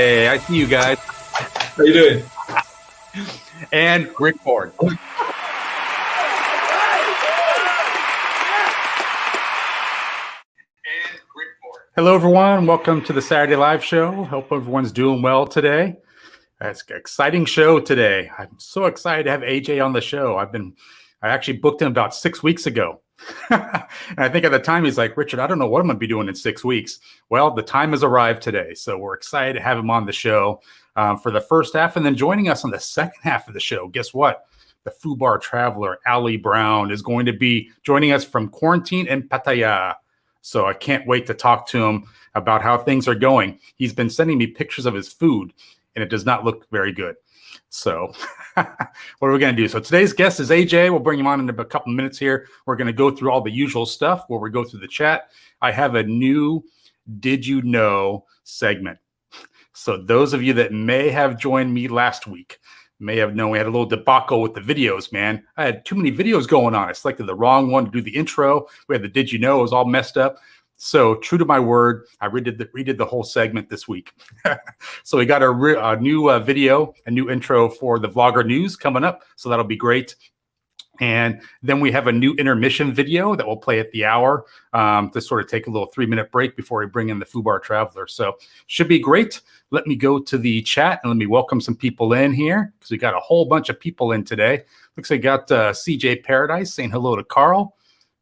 Hey, I see you guys. How you doing? And record. Hello, everyone. Welcome to the Saturday Live Show. Hope everyone's doing well today. It's an exciting show today. I'm so excited to have AJ on the show. I actually booked him about 6 weeks ago. And I think at the time he's like, Richard, I don't know what I'm going to be doing in 6 weeks. Well, the time has arrived today. So we're excited to have him on the show for the first half. And then joining us on the second half of the show, guess what? The Foobar Traveler, Ali Brown, is going to be joining us from quarantine in Pattaya. So I can't wait to talk to him about how things are going. He's been sending me pictures of his food, and it does not look very good. So what are we going to do? So today's guest is AJ. We'll bring him on in a couple of minutes here. We're going to go through all the usual stuff where we go through the chat. I have a new Did You Know segment. So those of you that may have joined me last week may have known we had a little debacle with the videos, man. I had too many videos going on. I selected the wrong one to do the intro. We had the Did You Know. It was all messed up. So true to my word, I redid the whole segment this week. So we got a new video, a new intro for the Vlogger News coming up. So that'll be great. And then we have a new intermission video that we'll play at the hour to sort of take a little 3-minute break before we bring in the Foobar Traveler. So should be great. Let me go to the chat and let me welcome some people in here because we got a whole bunch of people in today. Looks like we got CJ Paradise saying hello to Carl.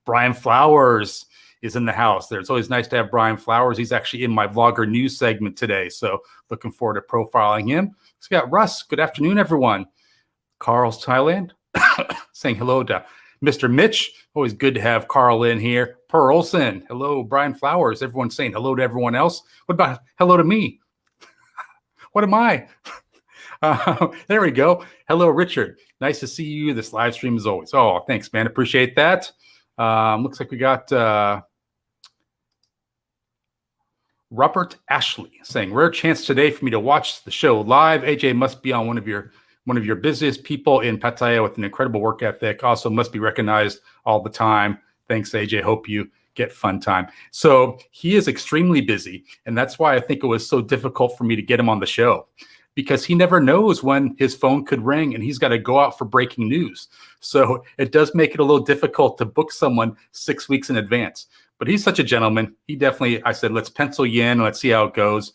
Brian Flowers is in the house there. It's always nice to have Brian Flowers. He's actually in my Vlogger News segment today. So looking forward to profiling him. So we got Russ. Good afternoon, everyone. Carl's Thailand. Saying hello to Mr. Mitch. Always good to have Carl in here. Per Olson. Hello, Brian Flowers. Everyone's saying hello to everyone else. What about hello to me? What am I? There we go. Hello, Richard. Nice to see you. This live stream as always. Oh, thanks, man. Appreciate that. Looks like we got Robert Ashley saying, rare chance today for me to watch the show live. AJ must be on one of your busiest people in Pattaya with an incredible work ethic. Also must be recognized all the time. Thanks, AJ. Hope you get fun time. So he is extremely busy. And that's why I think it was so difficult for me to get him on the show because he never knows when his phone could ring and he's got to go out for breaking news. So it does make it a little difficult to book someone 6 weeks in advance. But he's such a gentleman. He definitely, I said, let's pencil you in. Let's see how it goes.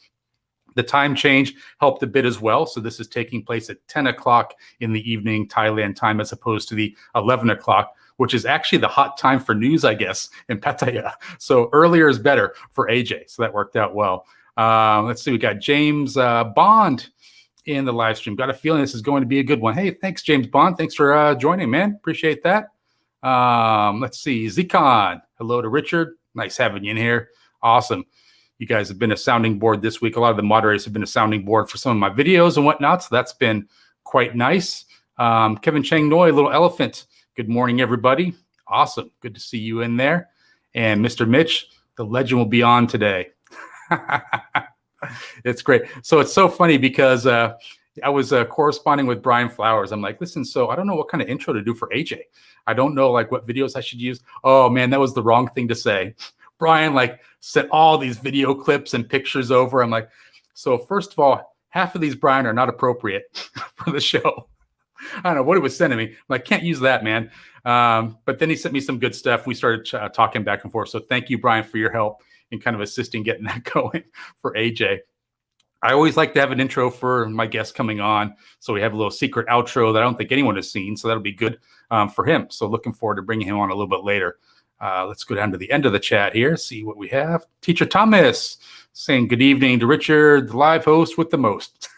The time change helped a bit as well. So this is taking place at 10 o'clock in the evening, Thailand time, as opposed to the 11 o'clock, which is actually the hot time for news, I guess, in Pattaya. So earlier is better for AJ. So that worked out well. Let's see. We got James Bond in the live stream. Got a feeling this is going to be a good one. Hey, thanks, James Bond. Thanks for joining, man. Appreciate that. Let's see. Zikon. Hello to Richard. Nice having you in here. Awesome. You guys have been a sounding board this week. A lot of the moderators have been a sounding board for some of my videos and whatnot. So that's been quite nice. Kevin Chang Noi, Little Elephant. Good morning, everybody. Awesome. Good to see you in there. And Mr. Mitch, the legend will be on today. It's great. So it's so funny because I was corresponding with Brian Flowers. I'm like, listen, so I don't know what kind of intro to do for AJ. I don't know like what videos I should use. Oh, man, that was the wrong thing to say. Brian like sent all these video clips and pictures over. I'm like, so first of all, half of these, Brian, are not appropriate for the show. I don't know what he was sending me. I'm like, can't use that, man. But then he sent me some good stuff. We started talking back and forth. So thank you, Brian, for your help in kind of assisting getting that going for AJ. I always like to have an intro for my guest coming on. So we have a little secret outro that I don't think anyone has seen. So that'll be good for him. So looking forward to bringing him on a little bit later. Let's go down to the end of the chat here, see what we have. Teacher Thomas saying good evening to Richard, the live host with the most.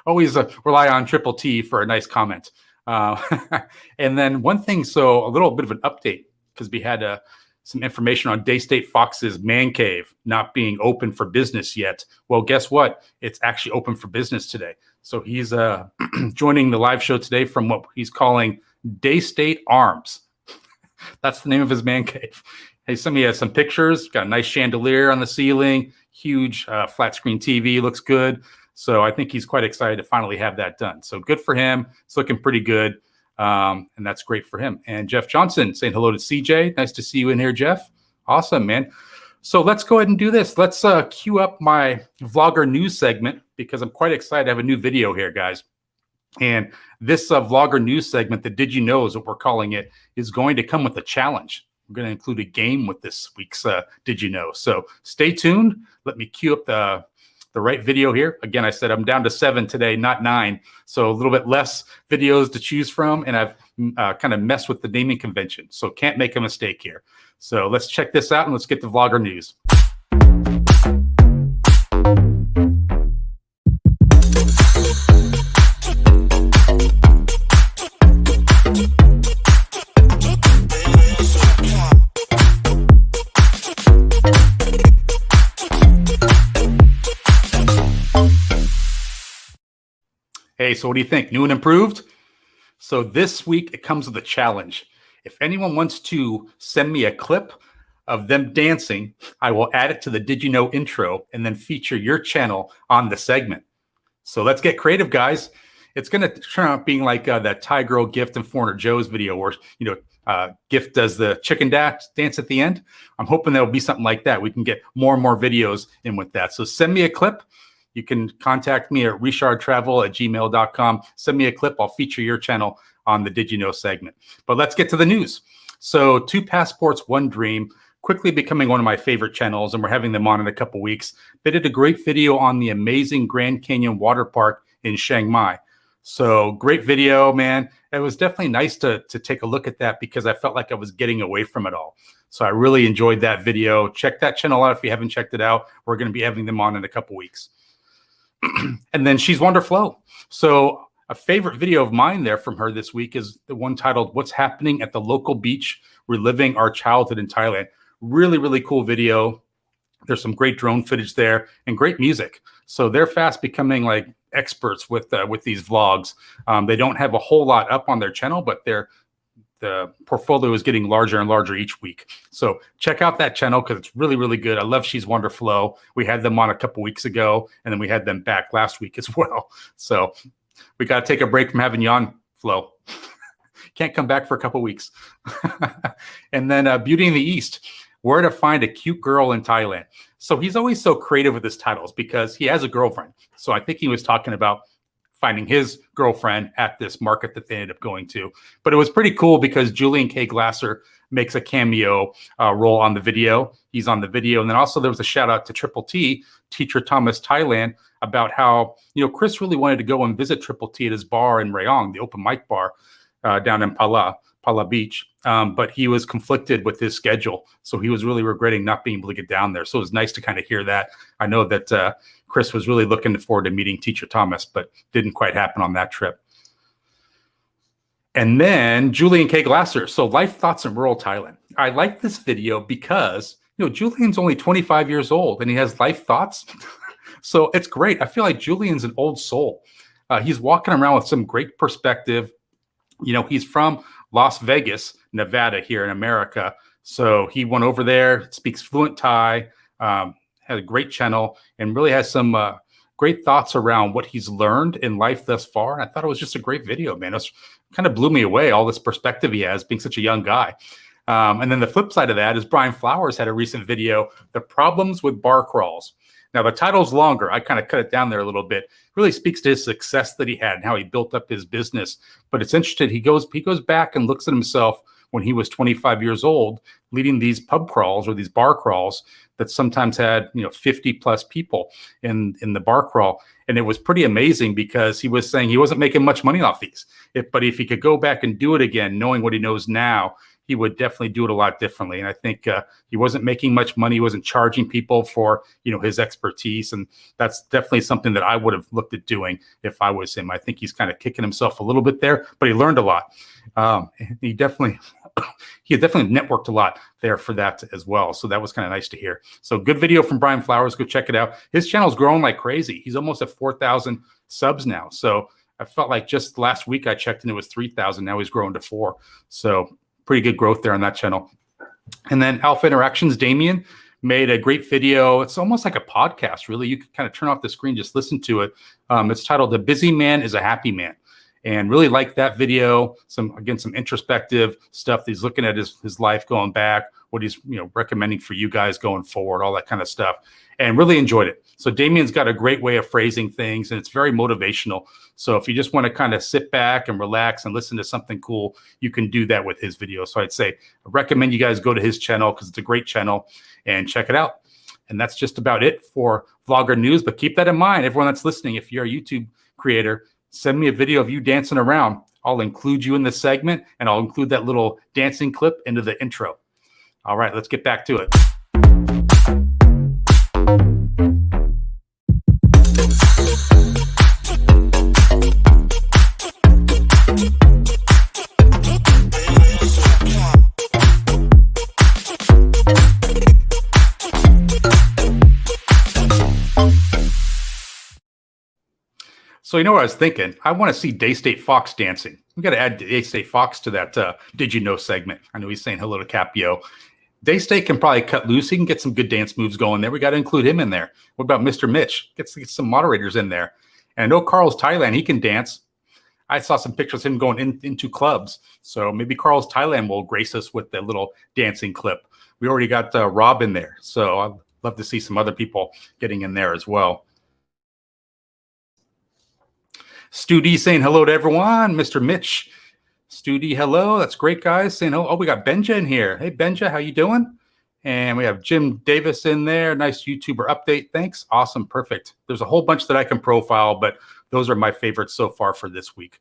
Always rely on Triple T for a nice comment. And then one thing, so a little bit of an update, because we had some information on Daystate Fox's man cave not being open for business yet. Well, guess what? It's actually open for business today. So he's joining the live show today from what he's calling Daystate Arms. That's the name of his man cave. He sent me some pictures. Got a nice chandelier on the ceiling, huge flat screen TV, looks good. So I think he's quite excited to finally have that done. So good for him. It's looking pretty good. And that's great for him. And Jeff Johnson saying hello to CJ. Nice to see you in here, Jeff. Awesome, man. So let's go ahead and do this. Let's queue up my vlogger news segment because I'm quite excited to have a new video here, guys. And this vlogger news segment, the Did You Know is what we're calling it, is going to come with a challenge. We're going to include a game with this week's Did You Know. So stay tuned. Let me queue up the right video here. Again, I said I'm down to 7 today, not 9. So a little bit less videos to choose from. And I've kind of messed with the naming convention. So can't make a mistake here. So let's check this out and let's get to vlogger news. Hey, so what do you think? New and improved? So this week it comes with a challenge. If anyone wants to send me a clip of them dancing, I will add it to the Did You Know intro and then feature your channel on the segment. So let's get creative, guys. It's going to turn out being like that Thai girl Gift and Foreigner Joe's video where, Gift does the chicken dance at the end. I'm hoping there'll be something like that. We can get more and more videos in with that. So send me a clip. You can contact me at richardtravel@gmail.com. Send me a clip. I'll feature your channel on the Did You Know segment. But let's get to the news. So 2 Passports, 1 Dream, quickly becoming one of my favorite channels, and we're having them on in a couple weeks. They did a great video on the amazing Grand Canyon Water Park in Chiang Mai. So great video, man. It was definitely nice to take a look at that because I felt like I was getting away from it all. So I really enjoyed that video. Check that channel out if you haven't checked it out. We're going to be having them on in a couple weeks. And then She's Wonderflow. So a favorite video of mine there from her this week is the one titled What's Happening at the Local Beach, Reliving Our Childhood in Thailand. Really, really cool video. There's some great drone footage there and great music. So they're fast becoming like experts with these vlogs. They don't have a whole lot up on their channel, but the portfolio is getting larger and larger each week. So check out that channel because it's really, really good. I love She's Wonderflow. We had them on a couple weeks ago, and then we had them back last week as well. So we got to take a break from having you on, Flo. Can't come back for a couple weeks. And then Beauty in the East, Where to Find a Cute Girl in Thailand. So he's always so creative with his titles because he has a girlfriend. So I think he was talking about finding his girlfriend at this market that they ended up going to. But it was pretty cool because Julian K. Glasser makes a cameo role on the video. He's on the video. And then also there was a shout out to Triple T, Teacher Thomas Thailand, about how, Chris really wanted to go and visit Triple T at his bar in Rayong, the open mic bar down in Pala Beach. But he was conflicted with his schedule. So he was really regretting not being able to get down there. So it was nice to kind of hear that. I know that Chris was really looking forward to meeting Teacher Thomas, but didn't quite happen on that trip. And then Julian K. Glasser. So Life Thoughts in Rural Thailand. I like this video because, Julian's only 25 years old and he has life thoughts. So it's great. I feel like Julian's an old soul. He's walking around with some great perspective. He's from Las Vegas, Nevada here in America. So he went over there, speaks fluent Thai, had a great channel, and really has some great thoughts around what he's learned in life thus far. And I thought it was just a great video, man. It kind of blew me away, all this perspective he has being such a young guy. And then the flip side of that is Brian Flowers had a recent video, The Problems with Bar Crawls. Now, the title's longer. I kind of cut it down there a little bit. It really speaks to his success that he had and how he built up his business. But it's interesting. He goes back and looks at himself when he was 25 years old, leading these pub crawls or these bar crawls that sometimes had 50 plus people in the bar crawl. And it was pretty amazing because he was saying he wasn't making much money off these. But if he could go back and do it again, knowing what he knows now, he would definitely do it a lot differently. And I think he wasn't making much money. He wasn't charging people for, his expertise. And that's definitely something that I would have looked at doing if I was him. I think he's kind of kicking himself a little bit there, but he learned a lot. He definitely networked a lot there for that as well. So that was kind of nice to hear. So good video from Brian Flowers. Go check it out. His channel's growing like crazy. He's almost at 4,000 subs now. So I felt like just last week I checked and it was 3,000. Now he's growing to 4. So pretty good growth there on that channel. And then Alpha Interactions, Damien made a great video. It's almost like a podcast, really. You can kind of turn off the screen, just listen to it. It's titled "The Busy Man is a Happy Man." And really like that video. Some introspective stuff. He's looking at his life going back, what he's recommending for you guys going forward, all that kind of stuff, and really enjoyed it. So Damien's got a great way of phrasing things, and it's very motivational. So if you just want to kind of sit back and relax and listen to something cool, you can do that with his video. So I'd say I recommend you guys go to his channel because it's a great channel and check it out. And that's just about it for Vlogger News. But keep that in mind, everyone that's listening, if you're a YouTube creator, send me a video of you dancing around. I'll include you in the segment, and I'll include that little dancing clip into the intro. All right, let's get back to it. So you know what I was thinking? I want to see Daystate Fox dancing. We got to add Daystate Fox to that Did You Know segment. I know he's saying hello to Capio. Daystate can probably cut loose. He can get some good dance moves going there. We got to include him in there. What about Mr. Mitch? Get some moderators in there. And I know Carl's Thailand, he can dance. I saw some pictures of him going into clubs. So maybe Carl's Thailand will grace us with that little dancing clip. We already got Rob in there. So I'd love to see some other people getting in there as well. Stu D saying hello to everyone. Mr. Mitch. Stu D, hello. That's great, guys. Saying, oh, we got Benja in here. Hey, Benja, how you doing? And we have Jim Davis in there. Nice YouTuber update. Thanks. Awesome. Perfect. There's a whole bunch that I can profile, but those are my favorites so far for this week.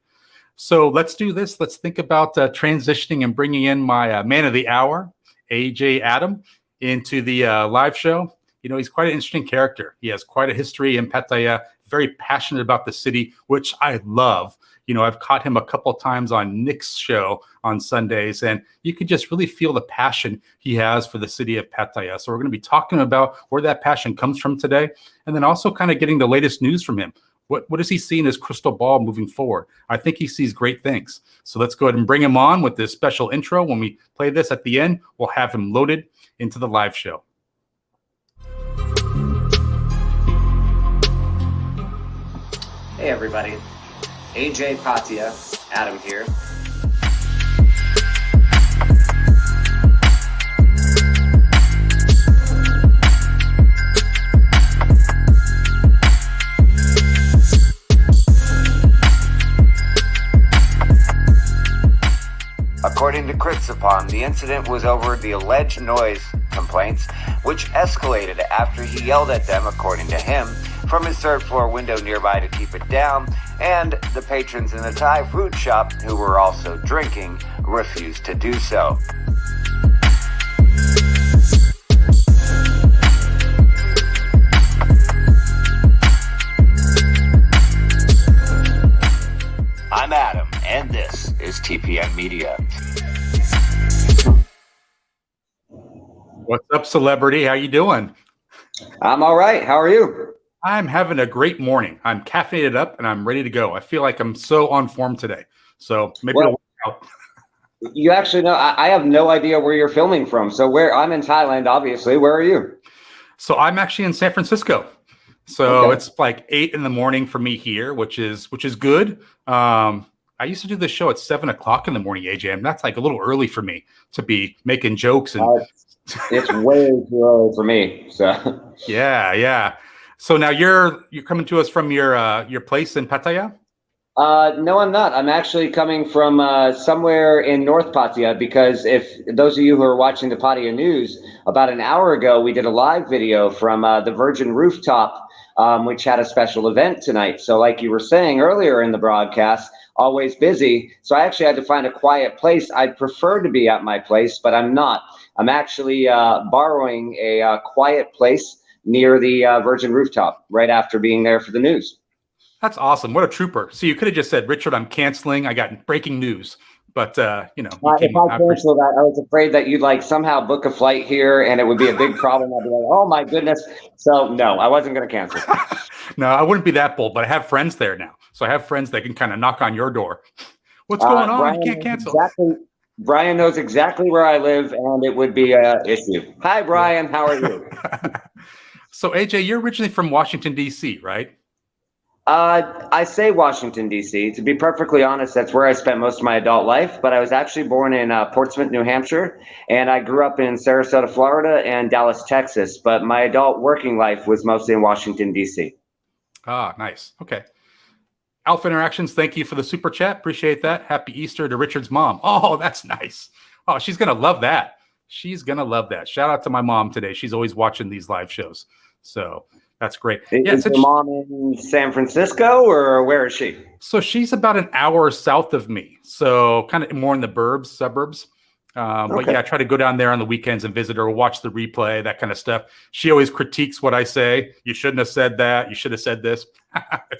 So let's do this. Let's think about transitioning and bringing in my man of the hour, AJ Adam, into the live show. He's quite an interesting character. He has quite a history in Pattaya, very passionate about the city, which I love. I've caught him a couple of times on Nick's show on Sundays, and you could just really feel the passion he has for the city of Pattaya. So we're going to be talking about where that passion comes from today, and then also kind of getting the latest news from him. What does he see in his crystal ball moving forward? I think he sees great things. So let's go ahead and bring him on with this special intro. When we play this at the end, we'll have him loaded into the live show. Hey everybody, AJ Pattaya, Adam here. According to Kritsapon, the incident was over the alleged noise complaints, which escalated after he yelled at them, according to him, from his third-floor window nearby to keep it down, and the patrons in the Thai food shop, who were also drinking, refused to do so. I'm Adam, and this is TPN Media. What's up, celebrity? How you doing? I'm all right. How are you? I'm having a great morning. I'm caffeinated up and I'm ready to go. I feel like I'm so on form today. So maybe it'll work out. You actually know, I have no idea where you're filming from. So I'm in Thailand, obviously. Where are you? So I'm actually in San Francisco. So It's like 8 in the morning for me here, which is good. I used to do this show at 7 o'clock in the morning, AJ, and that's like a little early for me to be making jokes. And it's way too early for me. So yeah. So now you're coming to us from your place in Pattaya? No, I'm not. I'm actually coming from somewhere in North Pattaya, because if those of you who are watching the Pattaya News, about an hour ago, we did a live video from the Virgin Rooftop, which had a special event tonight. So like you were saying earlier in the broadcast, always busy. So I actually had to find a quiet place. I'd prefer to be at my place, but I'm not. I'm actually borrowing a quiet place near the Virgin Rooftop right after being there for the news. That's awesome. What a trooper. So you could have just said, Richard, I'm canceling. I got breaking news. But, if I canceled that, I was afraid that you'd somehow book a flight here and it would be a big problem. I'd be like, oh my goodness. So no, I wasn't going to cancel. No, I wouldn't be that bold, but I have friends there now. So I have friends that can kind of knock on your door. What's going on? Brian, you can't cancel. Brian knows exactly where I live, and it would be an issue. Hi, Brian. How are you? So AJ, you're originally from Washington, D.C., right? I say Washington, D.C. To be perfectly honest, that's where I spent most of my adult life. But I was actually born in Portsmouth, New Hampshire, and I grew up in Sarasota, Florida, and Dallas, Texas. But my adult working life was mostly in Washington, D.C. Ah, nice. Okay. Alpha Interactions, thank you for the super chat. Appreciate that. Happy Easter to Richard's mom. Oh, that's nice. Oh, she's going to love that. She's going to love that. Shout out to my mom today. She's always watching these live shows. So that's great. Is your mom in San Francisco, or where is she? So she's about an hour south of me. So kind of more in the suburbs. But yeah, I try to go down there on the weekends and visit her, watch the replay, that kind of stuff. She always critiques what I say. You shouldn't have said that. You should have said this.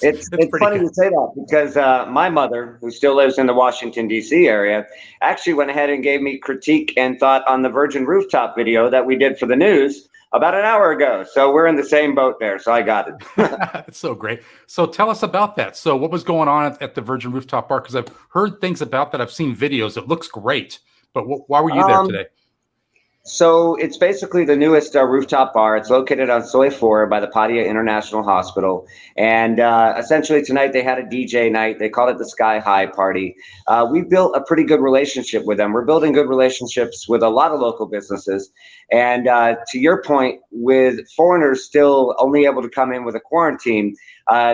It's funny to say that because my mother, who still lives in the Washington, D.C. area, actually went ahead and gave me critique and thought on the Virgin Rooftop video that we did for the news about an hour ago. So we're in the same boat there. So I got it. That's so great. So tell us about that. So what was going on at the Virgin Rooftop Bar? Because I've heard things about that. I've seen videos. It looks great. But why were you there today? So it's basically the newest rooftop bar. It's located on Soy 4 by the Pattaya International Hospital. And essentially tonight they had a DJ night. They called it the Sky High Party. We built a pretty good relationship with them. We're building good relationships with a lot of local businesses. And to your point, with foreigners still only able to come in with a quarantine,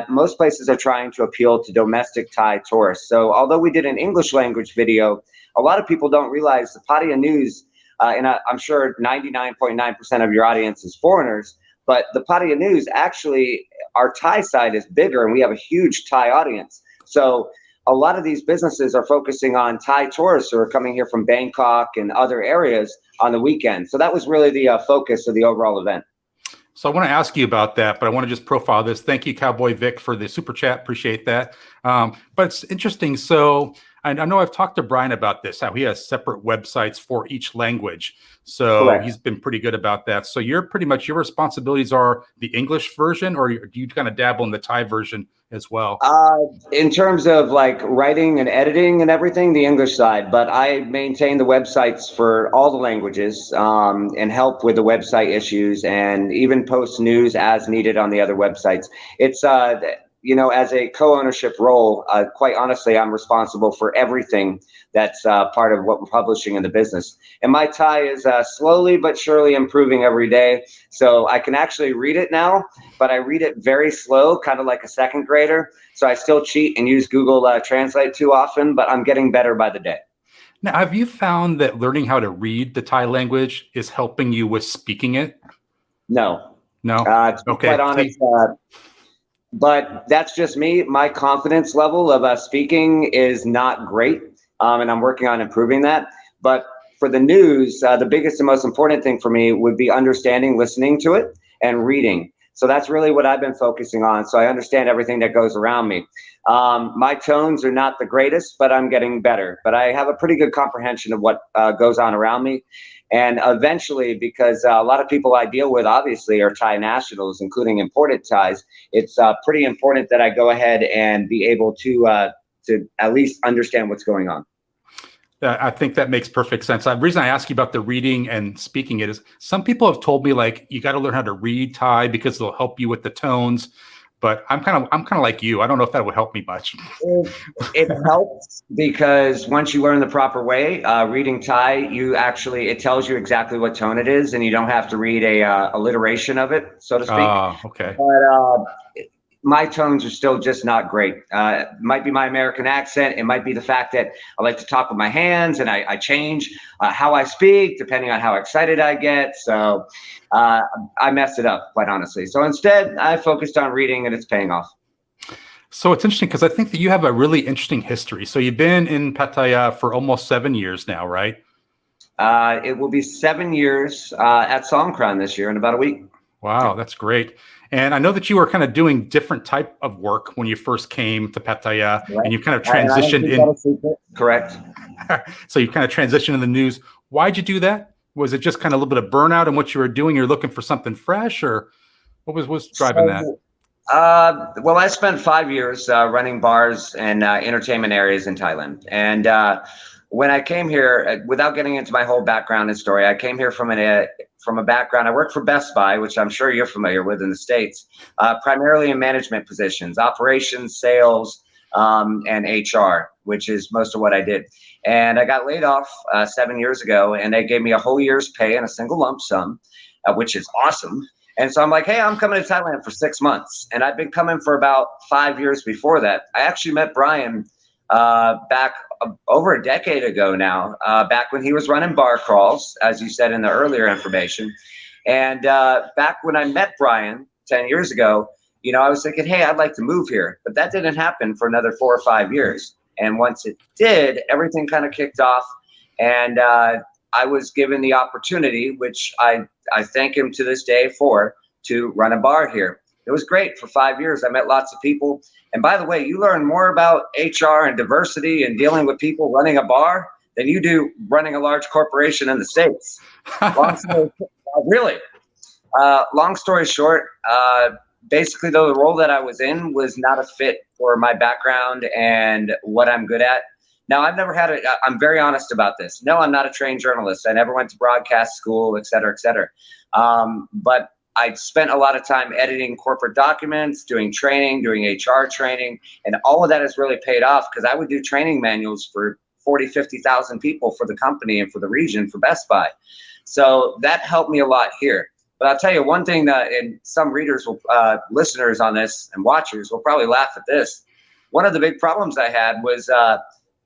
most places are trying to appeal to domestic Thai tourists. So although we did an English language video, a lot of people don't realize the Pattaya News, and I'm sure 99.9% of your audience is foreigners, but the Pattaya News, actually, our Thai side is bigger, and we have a huge Thai audience. So a lot of these businesses are focusing on Thai tourists who are coming here from Bangkok and other areas on the weekend. So that was really the focus of the overall event. So I want to ask you about that, but I want to just profile this. Thank you, Cowboy Vic, for the super chat. Appreciate that. But it's interesting. So I know I've talked to Brian about this, how he has separate websites for each language. So Correct. He's been pretty good about that. So you're pretty much, your responsibilities are the English version, or do you kind of dabble in the Thai version as well? In terms of like writing and editing and everything, the English side, but I maintain the websites for all the languages and help with the website issues and even post news as needed on the other websites. It's as a co-ownership role, quite honestly, I'm responsible for everything that's part of what we're publishing in the business. And my Thai is slowly but surely improving every day. So I can actually read it now, but I read it very slow, kind of like a second grader. So I still cheat and use Google Translate too often, but I'm getting better by the day. Now, have you found that learning how to read the Thai language is helping you with speaking it? No. To be quite honest, but that's just me. My confidence level of speaking is not great, and I'm working on improving that. But for the news, the biggest and most important thing for me would be understanding, listening to it, and reading. So that's really what I've been focusing on. So I understand everything that goes around me. My tones are not the greatest, but I'm getting better. But I have a pretty good comprehension of what goes on around me. And eventually, because a lot of people I deal with obviously are Thai nationals, including imported Thais, it's pretty important that I go ahead and be able to at least understand what's going on. I think that makes perfect sense. The reason I ask you about the reading and speaking it is some people have told me like you got to learn how to read Thai because it'll help you with the tones. But I'm kind of like you. I don't know if that would help me much. It helps because once you learn the proper way, reading Thai, it tells you exactly what tone it is, and you don't have to read a alliteration of it, so to speak. Okay. But my tones are still just not great. It might be my American accent. It might be the fact that I like to talk with my hands, and I change how I speak depending on how excited I get. So I messed it up, quite honestly. So instead, I focused on reading, and it's paying off. So it's interesting because I think that you have a really interesting history. So you've been in Pattaya for almost 7 years now, right? It will be 7 years at Songkran this year in about a week. Wow, that's great. And I know that you were kind of doing different type of work when you first came to Pattaya, right. And you kind of transitioned in. Correct. So you kind of transitioned in the news. Why'd you do that? Was it just kind of a little bit of burnout in what you were doing? You're looking for something fresh, or what was driving that? Well, I spent 5 years running bars and entertainment areas in Thailand. And when I came here, without getting into my whole background and story, I came here from a background. I worked for Best Buy, which I'm sure you're familiar with in the States, primarily in management positions, operations, sales, and HR, which is most of what I did. And I got laid off 7 years ago, and they gave me a whole year's pay in a single lump sum, which is awesome. And so I'm like, hey, I'm coming to Thailand for 6 months. And I've been coming for about 5 years before that. I actually met Brian back over a decade ago now, back when he was running bar crawls, as you said in the earlier information. And back when I met Brian 10 years ago, you know, I was thinking, hey, I'd like to move here. But that didn't happen for another 4 or 5 years. And once it did, everything kind of kicked off. And I was given the opportunity, which I thank him to this day for, to run a bar here. It was great for 5 years. I met lots of people. And by the way, you learn more about HR and diversity and dealing with people running a bar than you do running a large corporation in the States. Really. Long story short, basically, though, the role that I was in was not a fit for my background and what I'm good at. Now, I've never had I'm very honest about this. No, I'm not a trained journalist. I never went to broadcast school, et cetera, et cetera. But I spent a lot of time editing corporate documents, doing training, doing HR training, and all of that has really paid off because I would do training manuals for 40, 50,000 people for the company and for the region for Best Buy. So that helped me a lot here. But I'll tell you one thing that, and some readers will, listeners on this and watchers will probably laugh at this. One of the big problems I had was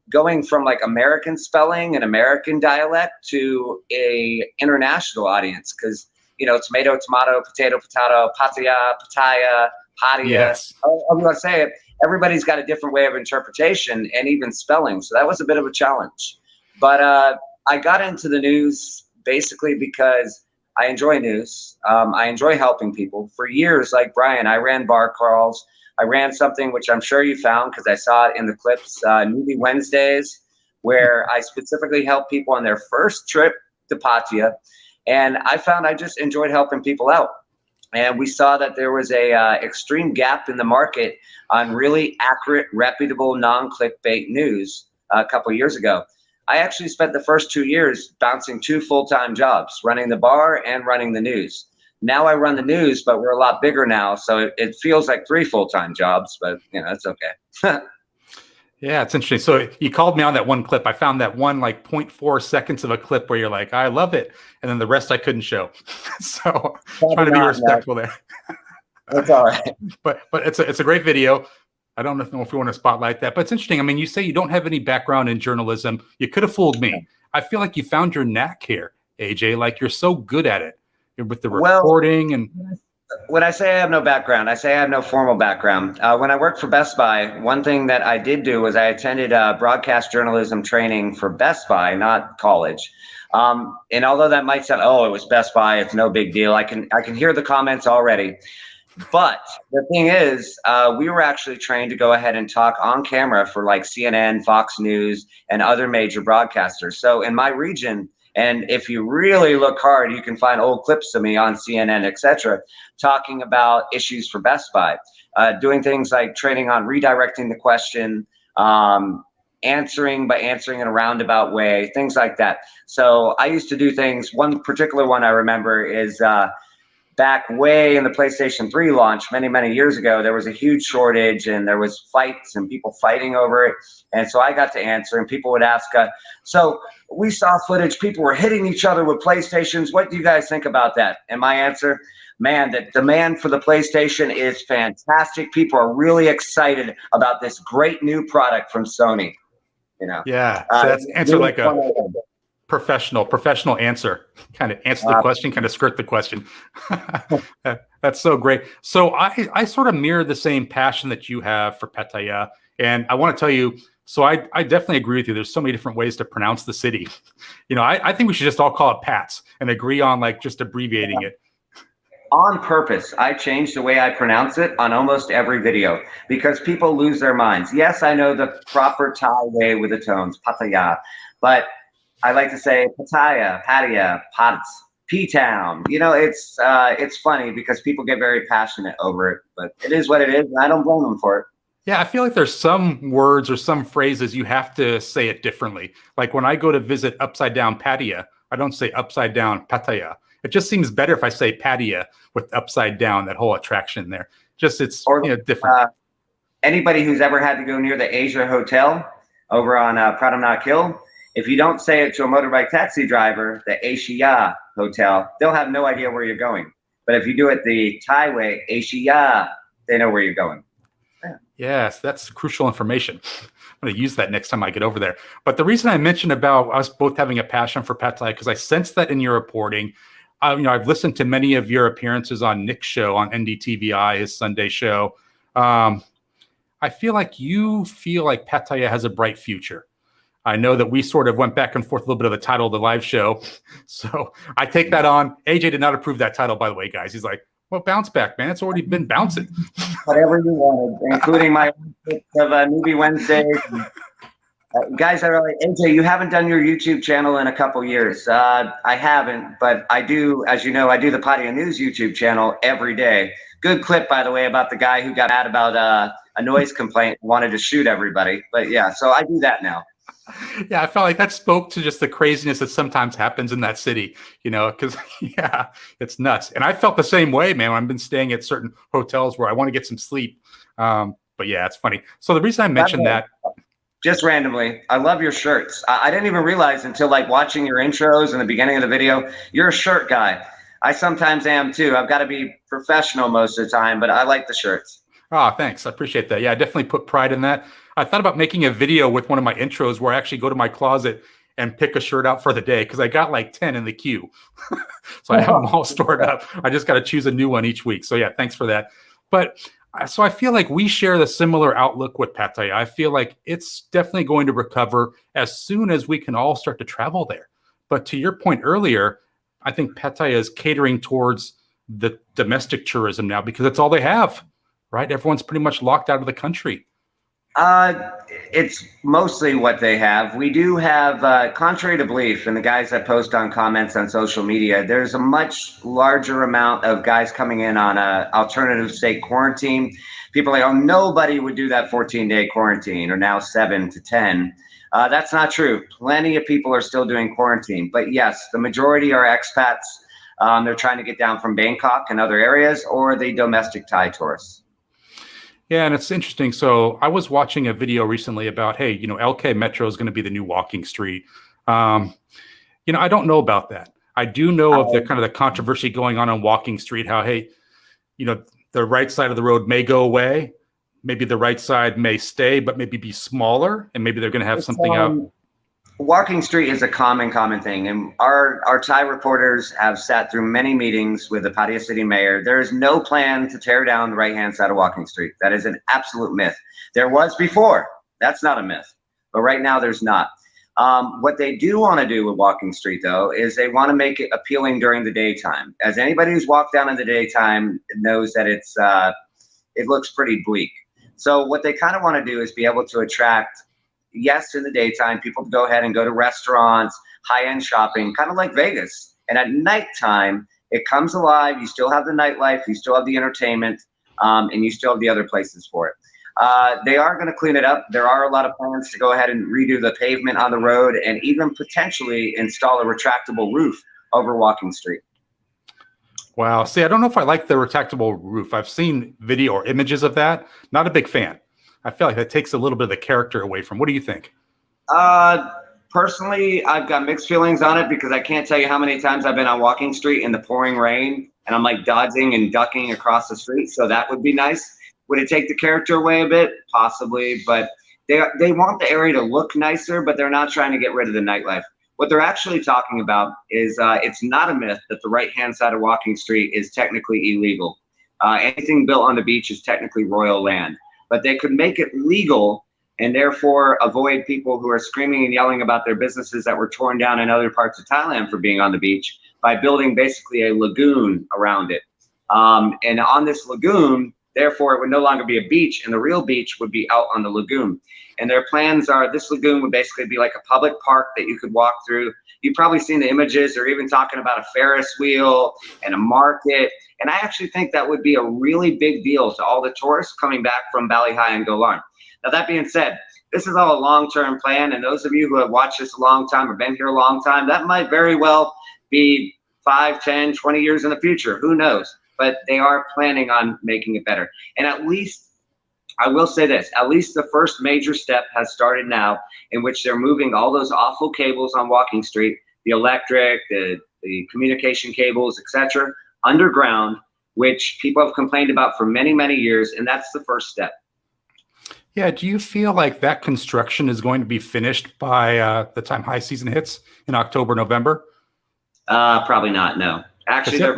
going from like American spelling and American dialect to a international audience because, you know, tomato, tomato, potato, potato, Pattaya, Yes. I'm going to say it. Everybody's got a different way of interpretation and even spelling. So that was a bit of a challenge. But I got into the news basically because I enjoy news. I enjoy helping people. For years, like Brian, I ran bar crawls. I ran something which I'm sure you found because I saw it in the clips, Newbie Wednesdays, where I specifically helped people on their first trip to Pattaya. And I found I just enjoyed helping people out. And we saw that there was a extreme gap in the market on really accurate, reputable, non-clickbait news a couple of years ago. I actually spent the first 2 years bouncing 2 full-time jobs, running the bar and running the news. Now I run the news, but we're a lot bigger now, so it feels like 3 full-time jobs, but you know, it's okay. Yeah, it's interesting. So you called me on that one clip. I found that one like 0.4 seconds of a clip where you're like, I love it. And then the rest I couldn't show. So trying to be respectful there. That's all right. But it's a great video. I don't know if you want to spotlight that, but it's interesting. I mean, you say you don't have any background in journalism. You could have fooled me. I feel like you found your knack here, AJ. Like you're so good at it with the reporting and. When I say I have no background, I say I have no formal background. When I worked for Best Buy, one thing that I did do was I attended broadcast journalism training for Best Buy, not college. And although that might sound, oh, it was Best Buy, it's no big deal. I can hear the comments already. But the thing is, we were actually trained to go ahead and talk on camera for like CNN, Fox News, and other major broadcasters. So in my region, and if you really look hard, you can find old clips of me on CNN, et cetera, talking about issues for Best Buy, doing things like training on redirecting the question, answering in a roundabout way, things like that. So I used to do things. One particular one I remember is back way in the PlayStation 3 launch many, many years ago, there was a huge shortage and there was fights and people fighting over it. And so I got to answer and people would ask, so we saw footage, people were hitting each other with PlayStations. What do you guys think about that? And my answer, man, the demand for the PlayStation is fantastic. People are really excited about this great new product from Sony. You know? Yeah, so that's answer like a professional answer, kind of answer the question, kind of skirt the question. That's so great. So I sort of mirror the same passion that you have for Pattaya. And I want to tell you, so I definitely agree with you. There's so many different ways to pronounce the city. You know, I think we should just all call it Pats and agree on like just abbreviating it. On purpose, I change the way I pronounce it on almost every video because people lose their minds. Yes, I know the proper Thai way with the tones, Pattaya, but I like to say Pattaya, Pats, P-Town. You know, it's funny because people get very passionate over it, but it is what it is, and I don't blame them for it. Yeah, I feel like there's some words or some phrases you have to say it differently. Like when I go to visit Upside Down Pattaya, I don't say Upside Down Pattaya. It just seems better if I say Pattaya with upside down, that whole attraction there. Just it's Or different. anybody who's ever had to go near the Asia Hotel over on Pratamnak Hill, if you don't say it to a motorbike taxi driver, the Asia Hotel, they'll have no idea where you're going. But if you do it the Thai way, Asia, they know where you're going. Yes, that's crucial information. I'm going to use that next time I get over there. But the reason I mentioned about us both having a passion for Pattaya, because I sense that in your reporting. I've listened to many of your appearances on Nick's show on NDTVI, his Sunday show. I feel like you feel like Pattaya has a bright future. I know that we sort of went back and forth a little bit of the title of the live show. So I take that on. AJ did not approve that title, by the way, guys. He's like, well, bounce back, man. It's already been bouncing. Whatever you wanted, including my of Newbie Wednesdays. Guys that are like, AJ, you haven't done your YouTube channel in a couple years. I haven't, but I do, as you know, I do the Pattaya News YouTube channel every day. Good clip, by the way, about the guy who got mad about a noise complaint and wanted to shoot everybody. But yeah, so I do that now. Yeah, I felt like that spoke to just the craziness that sometimes happens in that city, because, yeah, it's nuts. And I felt the same way, man, when I've been staying at certain hotels where I want to get some sleep. But yeah, it's funny. So the reason I mentioned that. Just randomly, I love your shirts. I didn't even realize until like watching your intros in the beginning of the video, you're a shirt guy. I sometimes am too. I've got to be professional most of the time, but I like the shirts. Oh, thanks. I appreciate that. Yeah, I definitely put pride in that. I thought about making a video with one of my intros where I actually go to my closet and pick a shirt out for the day because I got like 10 in the queue. So I have them all stored up. I just got to choose a new one each week. So yeah, thanks for that. But so I feel like we share the similar outlook with Pattaya. I feel like it's definitely going to recover as soon as we can all start to travel there. But to your point earlier, I think Pattaya is catering towards the domestic tourism now because that's all they have, right? Everyone's pretty much locked out of the country. It's mostly what they have. We do have, contrary to belief, and the guys that post on comments on social media, there's a much larger amount of guys coming in on a alternative state quarantine. People are like, oh, nobody would do that 14-day quarantine, or now 7 to 10. That's not true. Plenty of people are still doing quarantine. But yes, the majority are expats. They're trying to get down from Bangkok and other areas, or the domestic Thai tourists. Yeah, and it's interesting. So I was watching a video recently about, hey, LK Metro is going to be the new walking street. I don't know about that. I do know of the kind of the controversy going on Walking Street, how, hey, the right side of the road may go away. Maybe the right side may stay, but maybe be smaller. And maybe they're going to have something out. Walking Street is a common thing. And our Thai reporters have sat through many meetings with the Pattaya City Mayor. There is no plan to tear down the right-hand side of Walking Street. That is an absolute myth. There was before. That's not a myth. But right now there's not. What they do want to do with Walking Street, though, is they want to make it appealing during the daytime. As anybody who's walked down in the daytime knows that it looks pretty bleak. So what they kind of want to do is be able to attract, yes, in the daytime, people go ahead and go to restaurants, high-end shopping, kind of like Vegas. And at nighttime, it comes alive. You still have the nightlife, you still have the entertainment, and you still have the other places for it. They are going to clean it up. There are a lot of plans to go ahead and redo the pavement on the road and even potentially install a retractable roof over Walking Street. Wow. See, I don't know if I like the retractable roof. I've seen video or images of that. Not a big fan. I feel like that takes a little bit of the character away from. What do you think? Personally, I've got mixed feelings on it because I can't tell you how many times I've been on Walking Street in the pouring rain and I'm like dodging and ducking across the street. So that would be nice. Would it take the character away a bit? Possibly, but they want the area to look nicer, but they're not trying to get rid of the nightlife. What they're actually talking about is it's not a myth that the right-hand side of Walking Street is technically illegal. Anything built on the beach is technically royal land. But they could make it legal and therefore avoid people who are screaming and yelling about their businesses that were torn down in other parts of Thailand for being on the beach by building basically a lagoon around it. And on this lagoon, Therefore, it would no longer be a beach, and the real beach would be out on the lagoon. And their plans are this lagoon would basically be like a public park that you could walk through. You've probably seen the images. They're even talking about a Ferris wheel and a market. And I actually think that would be a really big deal to all the tourists coming back from Ballyhai and Golarn. Now, that being said, this is all a long-term plan. And those of you who have watched this a long time or been here a long time, that might very well be 5, 10, 20 years in the future. Who knows? But they are planning on making it better. And at least, I will say this, at least the first major step has started now, in which they're moving all those awful cables on Walking Street, the electric, the communication cables, etc., underground, which people have complained about for many, many years, and that's the first step. Yeah, do you feel like that construction is going to be finished by the time high season hits in October, November? Probably not, no. Actually, their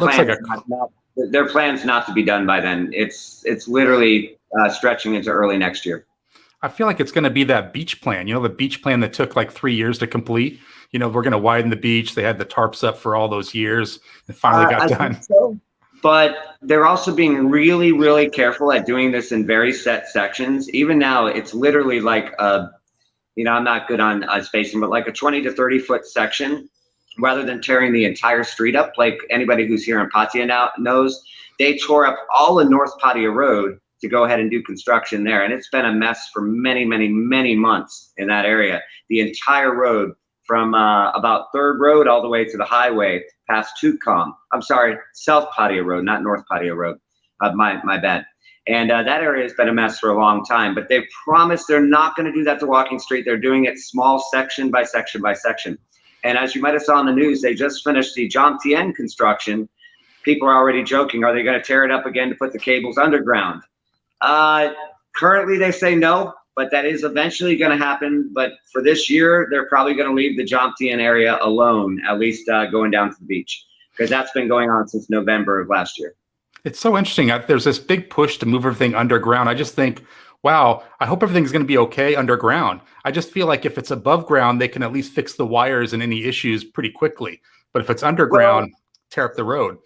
plan's not to be done by then. It's literally stretching into early next year. I feel like it's going to be that beach plan, the beach plan that took like 3 years to complete. We're going to widen the beach. They had the tarps up for all those years and finally got done. Think so. But they're also being really, really careful at doing this in very set sections. Even now, it's literally like I'm not good on spacing, but like a 20 to 30 foot section, rather than tearing the entire street up. Like anybody who's here in Pattaya now knows, they tore up all of North Pattaya Road to go ahead and do construction there. And it's been a mess for many, many, many months in that area. The entire road from about 3rd Road all the way to the highway past Tutkam. I'm sorry, South Pattaya Road, not North Pattaya Road. My bad. And that area has been a mess for a long time, but they promised they're not going to do that to Walking Street. They're doing it small section by section by section. And as you might have saw in the news, they just finished the Jomtien construction. People are already joking, are they going to tear it up again to put the cables underground? Currently, they say no, but that is eventually going to happen. But for this year, they're probably going to leave the Jomtien area alone, at least going down to the beach, because that's been going on since November of last year. It's so interesting. There's this big push to move everything underground. I just think, wow, I hope everything's going to be okay underground. I just feel like if it's above ground, they can at least fix the wires and any issues pretty quickly. But if it's underground, tear up the road.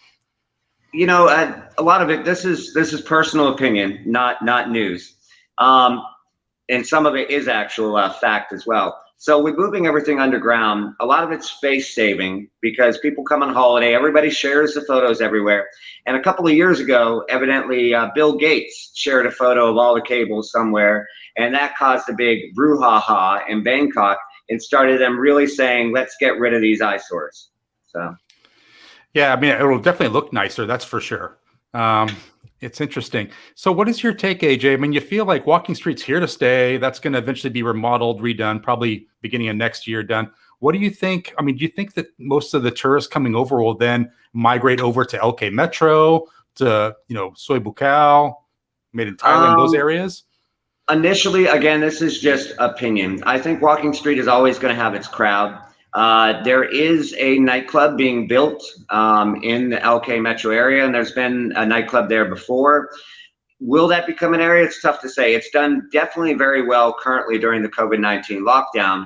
A lot of it, this is personal opinion, not news. And some of it is actual fact as well. So with moving everything underground, a lot of it's space saving because people come on holiday, everybody shares the photos everywhere. And a couple of years ago, evidently, Bill Gates shared a photo of all the cables somewhere, and that caused a big brouhaha in Bangkok and started them really saying, let's get rid of these eyesores. So. Yeah, I mean, it will definitely look nicer, that's for sure. It's interesting. So what is your take, AJ? I mean, you feel like Walking Street's here to stay. That's going to eventually be remodeled, redone, probably beginning of next year done. What do you think? I mean, do you think that most of the tourists coming over will then migrate over to LK Metro, to, Soi Buakhao, made in Thailand, those areas? Initially, again, this is just opinion. I think Walking Street is always going to have its crowd. There is a nightclub being built in the LK Metro area, and there's been a nightclub there before. Will that become an area? It's tough to say. It's done definitely very well currently during the COVID-19 lockdown,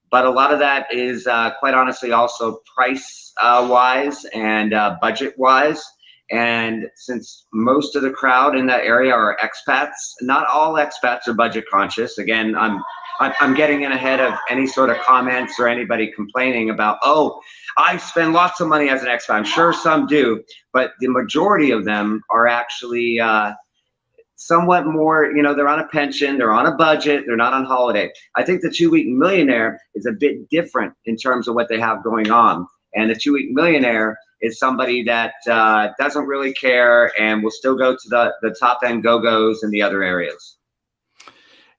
but a lot of that is quite honestly also price-wise and budget-wise. And since most of the crowd in that area are expats, not all expats are budget conscious. Again, I'm getting in ahead of any sort of comments or anybody complaining about, oh, I spend lots of money as an expat. I'm sure some do, but the majority of them are actually somewhat more, they're on a pension, they're on a budget, they're not on holiday. I think the 2-week millionaire is a bit different in terms of what they have going on. And the 2-week millionaire is somebody that doesn't really care and will still go to the top end go-go's in the other areas.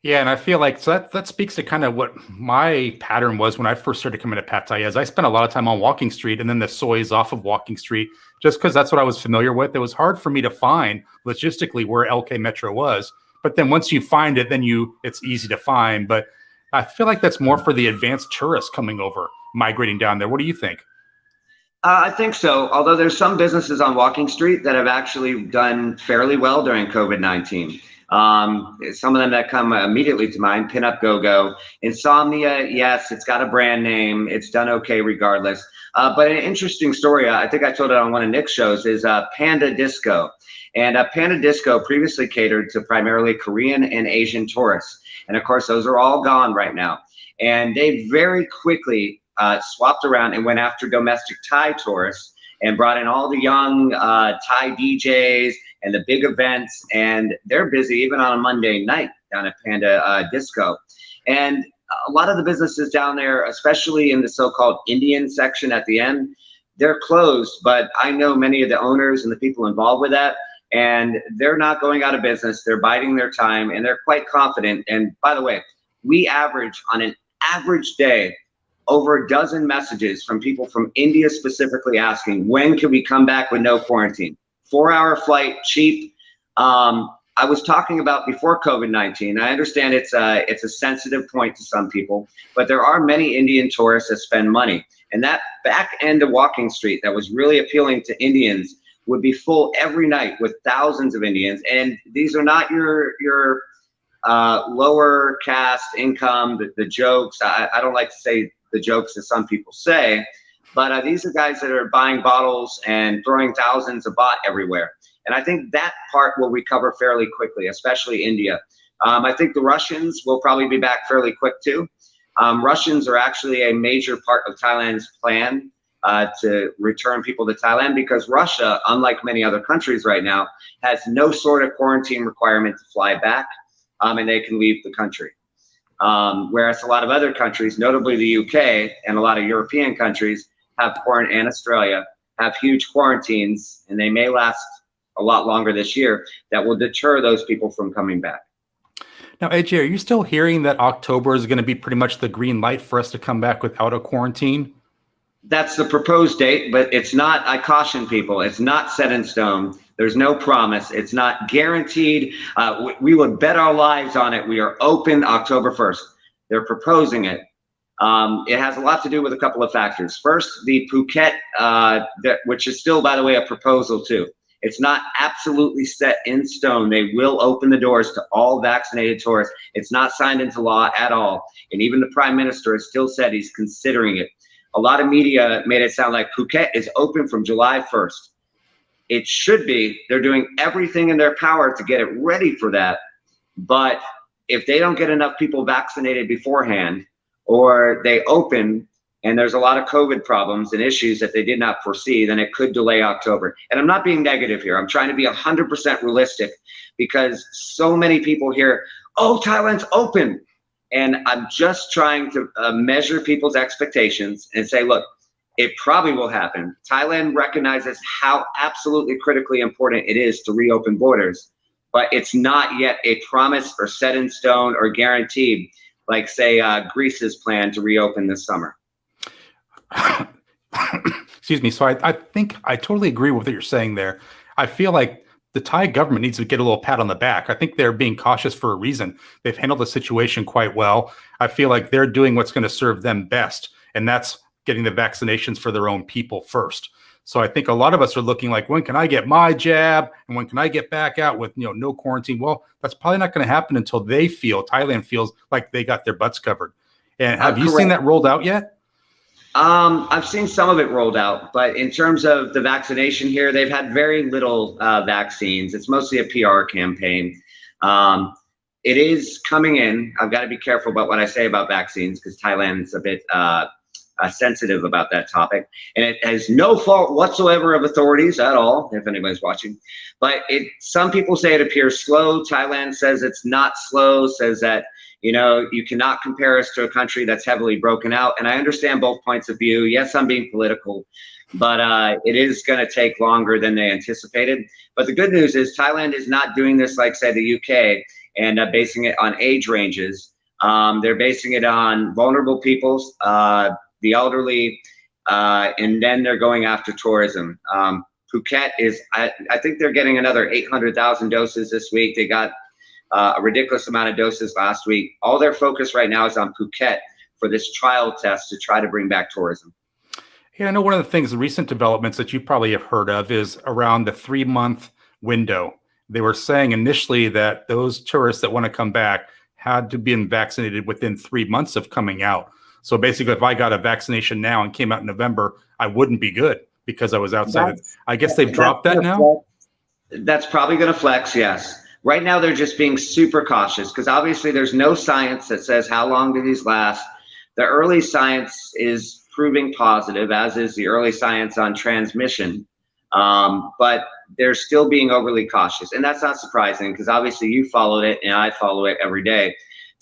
Yeah, and I feel like so that speaks to kind of what my pattern was when I first started coming to Pattaya. Is I spent a lot of time on Walking Street and then the sois off of Walking Street, just because that's what I was familiar with. It was hard for me to find logistically where LK Metro was. But then once you find it, then it's easy to find. But I feel like that's more for the advanced tourists coming over, migrating down there. What do you think? I think so. Although there's some businesses on Walking Street that have actually done fairly well during COVID-19. Some of them that come immediately to mind: Pinup Go-Go, Insomnia. Yes, it's got a brand name. It's done okay regardless. But an interesting story, I think I told it on one of Nick's shows, is Panda Disco. And Panda Disco previously catered to primarily Korean and Asian tourists. And of course, those are all gone right now. And they very quickly swapped around and went after domestic Thai tourists and brought in all the young Thai DJs and the big events. And they're busy even on a Monday night down at Panda Disco. And a lot of the businesses down there, especially in the so-called Indian section at the end, they're closed. But I know many of the owners and the people involved with that, and they're not going out of business. They're biding their time, and they're quite confident. And by the way, we average on an average day over a dozen messages from people from India specifically asking, when can we come back with no quarantine? 4-hour flight, cheap. I was talking about before COVID-19. I understand it's a sensitive point to some people, but there are many Indian tourists that spend money. And that back end of Walking Street that was really appealing to Indians would be full every night with thousands of Indians. And these are not your lower caste income, the jokes. I don't like to say the jokes as some people say, but these are guys that are buying bottles and throwing thousands of baht everywhere. And I think that part will recover fairly quickly, especially India. I think the Russians will probably be back fairly quick too. Russians are actually a major part of Thailand's plan to return people to Thailand, because Russia, unlike many other countries right now, has no sort of quarantine requirement to fly back, and they can leave the country. Whereas a lot of other countries, notably the UK and a lot of European countries, and Australia, have huge quarantines, and they may last a lot longer this year, that will deter those people from coming back. Now, AJ, are you still hearing that October is going to be pretty much the green light for us to come back without a quarantine? That's the proposed date, but it's not. I caution people, it's not set in stone. There's no promise. It's not guaranteed. We would bet our lives on it. We are open October 1st. They're proposing it. It has a lot to do with a couple of factors. First, the Phuket, which is still, by the way, a proposal too. It's not absolutely set in stone. They will open the doors to all vaccinated tourists. It's not signed into law at all. And even the Prime Minister has still said he's considering it. A lot of media made it sound like Phuket is open from July 1st. It should be. They're doing everything in their power to get it ready for that. But if they don't get enough people vaccinated beforehand, or they open and there's a lot of COVID problems and issues that they did not foresee, then it could delay October. And I'm not being negative here. I'm trying to be 100% realistic, because so many people hear, oh, Thailand's open. And I'm just trying to measure people's expectations and say, look, it probably will happen. Thailand recognizes how absolutely critically important it is to reopen borders, but it's not yet a promise or set in stone or guaranteed, like say Greece's plan to reopen this summer. Excuse me. So I think I totally agree with what you're saying there. I feel like the Thai government needs to get a little pat on the back. I think they're being cautious for a reason. They've handled the situation quite well. I feel like they're doing what's going to serve them best, and that's getting the vaccinations for their own people first. So I think a lot of us are looking like, when can I get my jab, and when can I get back out with no quarantine? Well, that's probably not going to happen until Thailand feels like they got their butts covered. And have you seen that rolled out yet? I've seen some of it rolled out, but in terms of the vaccination here, they've had very little vaccines. It's mostly a PR campaign. It is coming in. I've got to be careful about what I say about vaccines, because Thailand's a bit sensitive about that topic, and it has no fault whatsoever of authorities at all, if anybody's watching. But some people say it appears slow. Thailand says it's not slow, says that you cannot compare us to a country that's heavily broken out. And I understand both points of view. Yes, I'm being political, but it is going to take longer than they anticipated. But the good news is Thailand is not doing this like, say, the UK, and basing it on age ranges. They're basing it on vulnerable peoples, the elderly, and then they're going after tourism. Phuket is, I think they're getting another 800,000 doses this week. They got a ridiculous amount of doses last week. All their focus right now is on Phuket for this trial test to try to bring back tourism. Yeah, I know one of the recent developments that you probably have heard of is around the 3-month window they were saying initially that those tourists that want to come back had to be vaccinated within 3 months of coming out. So basically, if I got a vaccination now and came out in November, I wouldn't be good because I was outside. I guess they've dropped that now. That's probably going to flex, yes. Right now, they're just being super cautious because obviously there's no science that says how long do these last. The early science is proving positive, as is the early science on transmission. But they're still being overly cautious. And that's not surprising because obviously you followed it and I follow it every day.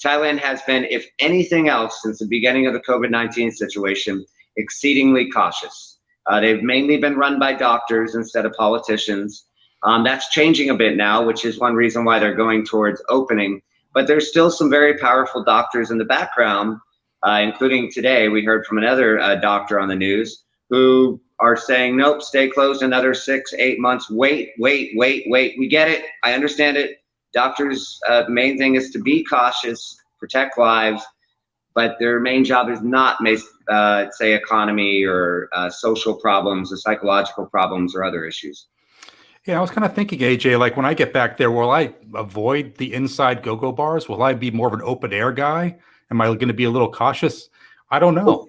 Thailand has been, if anything else, since the beginning of the COVID-19 situation, exceedingly cautious. They've mainly been run by doctors instead of politicians. That's changing a bit now, which is one reason why they're going towards opening. But there's still some very powerful doctors in the background, including today, we heard from another doctor on the news who are saying, nope, stay closed another 6-8 months. Wait. We get it. I understand it. Doctors' main thing is to be cautious, protect lives, but their main job is not, say, economy or social problems or psychological problems or other issues. Yeah, I was kind of thinking, AJ, like when I get back there, will I avoid the inside go-go bars? Will I be more of an open air guy? Am I going to be a little cautious? I don't know.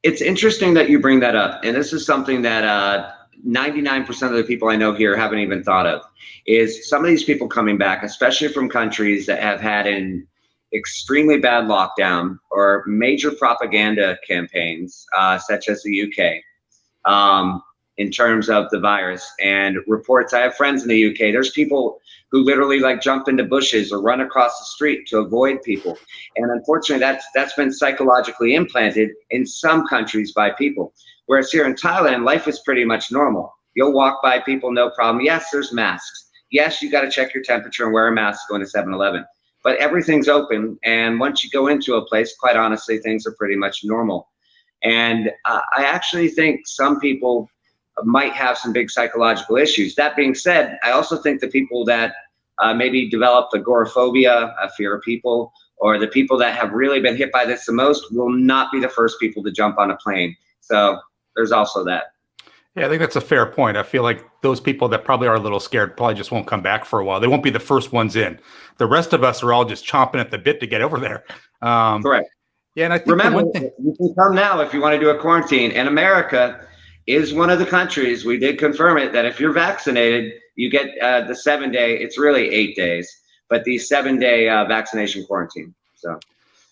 It's interesting that you bring that up. And this is something that 99% of the people I know here haven't even thought of, is some of these people coming back, especially from countries that have had an extremely bad lockdown or major propaganda campaigns, such as the UK, in terms of the virus and reports. I have friends in the UK. There's people who literally like jump into bushes or run across the street to avoid people. And unfortunately, that's been psychologically implanted in some countries by people. Whereas here in Thailand, life is pretty much normal. You'll walk by people, no problem. Yes, there's masks. Yes, you got to check your temperature and wear a mask going to 7-Eleven. But everything's open. And once you go into a place, quite honestly, things are pretty much normal. And I actually think some people might have some big psychological issues. That being said, I also think the people that maybe developed agoraphobia, a fear of people, or the people that have really been hit by this the most will not be the first people to jump on a plane. So there's also that. Yeah, I think that's a fair point. I feel like those people that probably are a little scared probably just won't come back for a while. They won't be the first ones in. The rest of us are all just chomping at the bit to get over there. Correct. Yeah, and I think remember, you can come now if you want to do a quarantine. And America is one of the countries, we did confirm it, that if you're vaccinated, you get the 7-day, it's really 8 days, but the 7-day vaccination quarantine. So.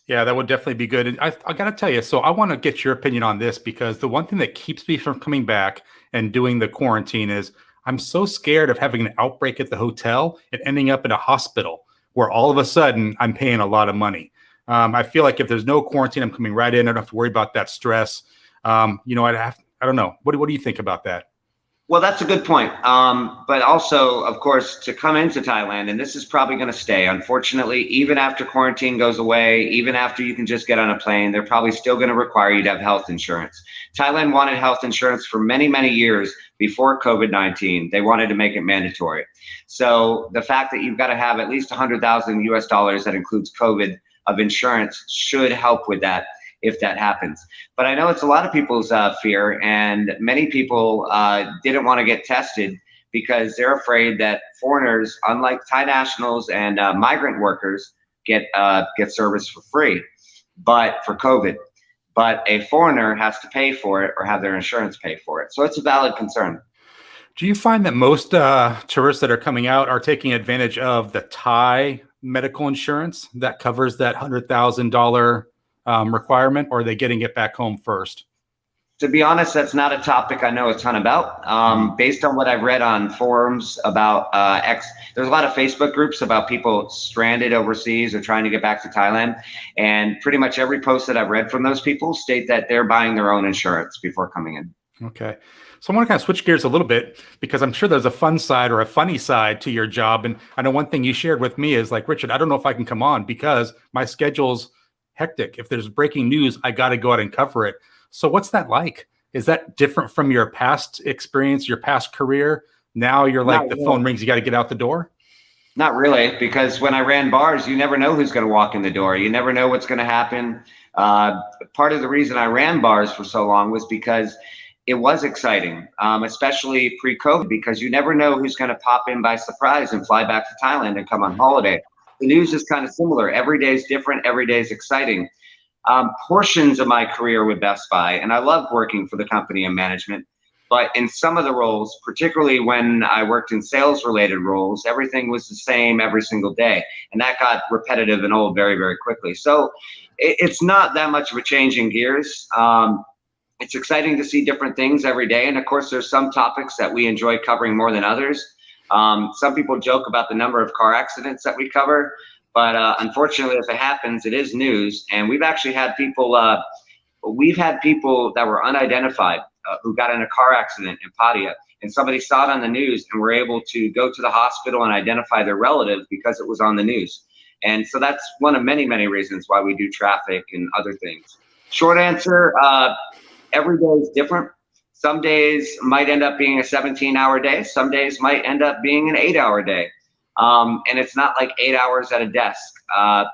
Yeah, that would definitely be good. And I got to tell you, so I want to get your opinion on this because the one thing that keeps me from coming back and doing the quarantine is I'm so scared of having an outbreak at the hotel and ending up in a hospital where all of a sudden I'm paying a lot of money. I feel like if there's no quarantine, I'm coming right in. I don't have to worry about that stress. I don't know. What do you think about that? Well, that's a good point. But also, of course, to come into Thailand, and this is probably going to stay, unfortunately, even after quarantine goes away, even after you can just get on a plane, they're probably still going to require you to have health insurance. Thailand wanted health insurance for many, many years before COVID-19. They wanted to make it mandatory. So the fact that you've got to have at least $100,000 that includes COVID of insurance should help with that, if that happens. But I know it's a lot of people's fear, and many people didn't want to get tested because they're afraid that foreigners, unlike Thai nationals and migrant workers, get service for free, but for COVID. But a foreigner has to pay for it or have their insurance pay for it. So it's a valid concern. Do you find that most tourists that are coming out are taking advantage of the Thai medical insurance that covers that $100,000 requirement, or are they getting it back home first? To be honest, that's not a topic I know a ton about. Based on what I've read on forums about there's a lot of Facebook groups about people stranded overseas or trying to get back to Thailand. And pretty much every post that I've read from those people state that they're buying their own insurance before coming in. Okay. So I want to kind of switch gears a little bit because I'm sure there's a fun side or a funny side to your job. And I know one thing you shared with me is like, Richard, I don't know if I can come on because my schedule's hectic. If there's breaking news, I got to go out and cover it. So what's that like? Is that different from your past experience, your past career? Now you're like, the phone rings, you got to get out the door? Not really, because when I ran bars, you never know who's going to walk in the door. You never know what's going to happen. Part of the reason I ran bars for so long was because it was exciting, especially pre-COVID, because you never know who's going to pop in by surprise and fly back to Thailand and come on holiday. The news is kind of similar. Every day is different. Every day is exciting. Portions of my career with Best Buy, and I loved working for the company and management, but in some of the roles, particularly when I worked in sales-related roles, everything was the same every single day, and that got repetitive and old very, very quickly. So it's not that much of a change in gears. It's exciting to see different things every day, and of course, there's some topics that we enjoy covering more than others. Some people joke about the number of car accidents that we cover, but unfortunately, if it happens, it is news. And we've actually had people, that were unidentified who got in a car accident in Pattaya, and somebody saw it on the news and were able to go to the hospital and identify their relative because it was on the news. And so that's one of many, many reasons why we do traffic and other things. Short answer, every day is different. Some days might end up being a 17-hour day. Some days might end up being an 8-hour day. And it's not like 8 hours at a desk. I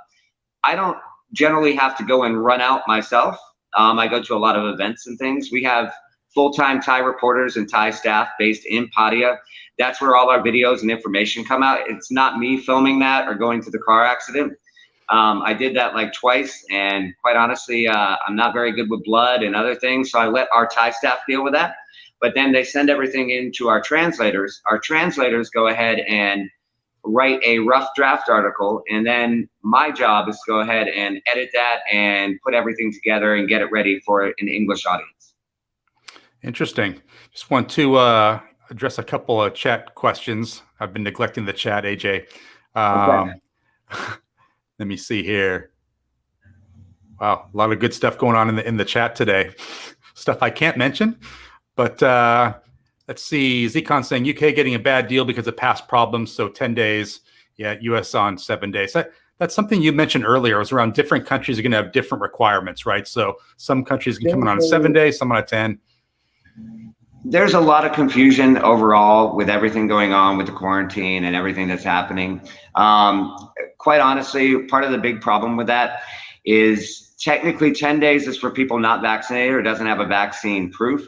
don't generally have to go and run out myself. I go to a lot of events and things. We have full-time Thai reporters and Thai staff based in Pattaya. That's where all our videos and information come out. It's not me filming that or going to the car accident. I did that like twice, and quite honestly, I'm not very good with blood and other things, so I let our Thai staff deal with that. But then they send everything into our translators. Our translators go ahead and write a rough draft article, and then my job is to go ahead and edit that and put everything together and get it ready for an English audience. Interesting. Just want to address a couple of chat questions. I've been neglecting the chat, AJ. Okay. Let me see here. Wow, a lot of good stuff going on in the chat today. Stuff I can't mention, but let's see. Zcon saying UK getting a bad deal because of past problems, so 10 days. Yeah, US on 7 days. That's something you mentioned earlier. It was around different countries are going to have different requirements, right? So some countries can come in on a 7 day, some on a 10. There's a lot of confusion overall with everything going on with the quarantine and everything that's happening. Quite honestly, part of the big problem with that is technically 10 days is for people not vaccinated or doesn't have a vaccine proof.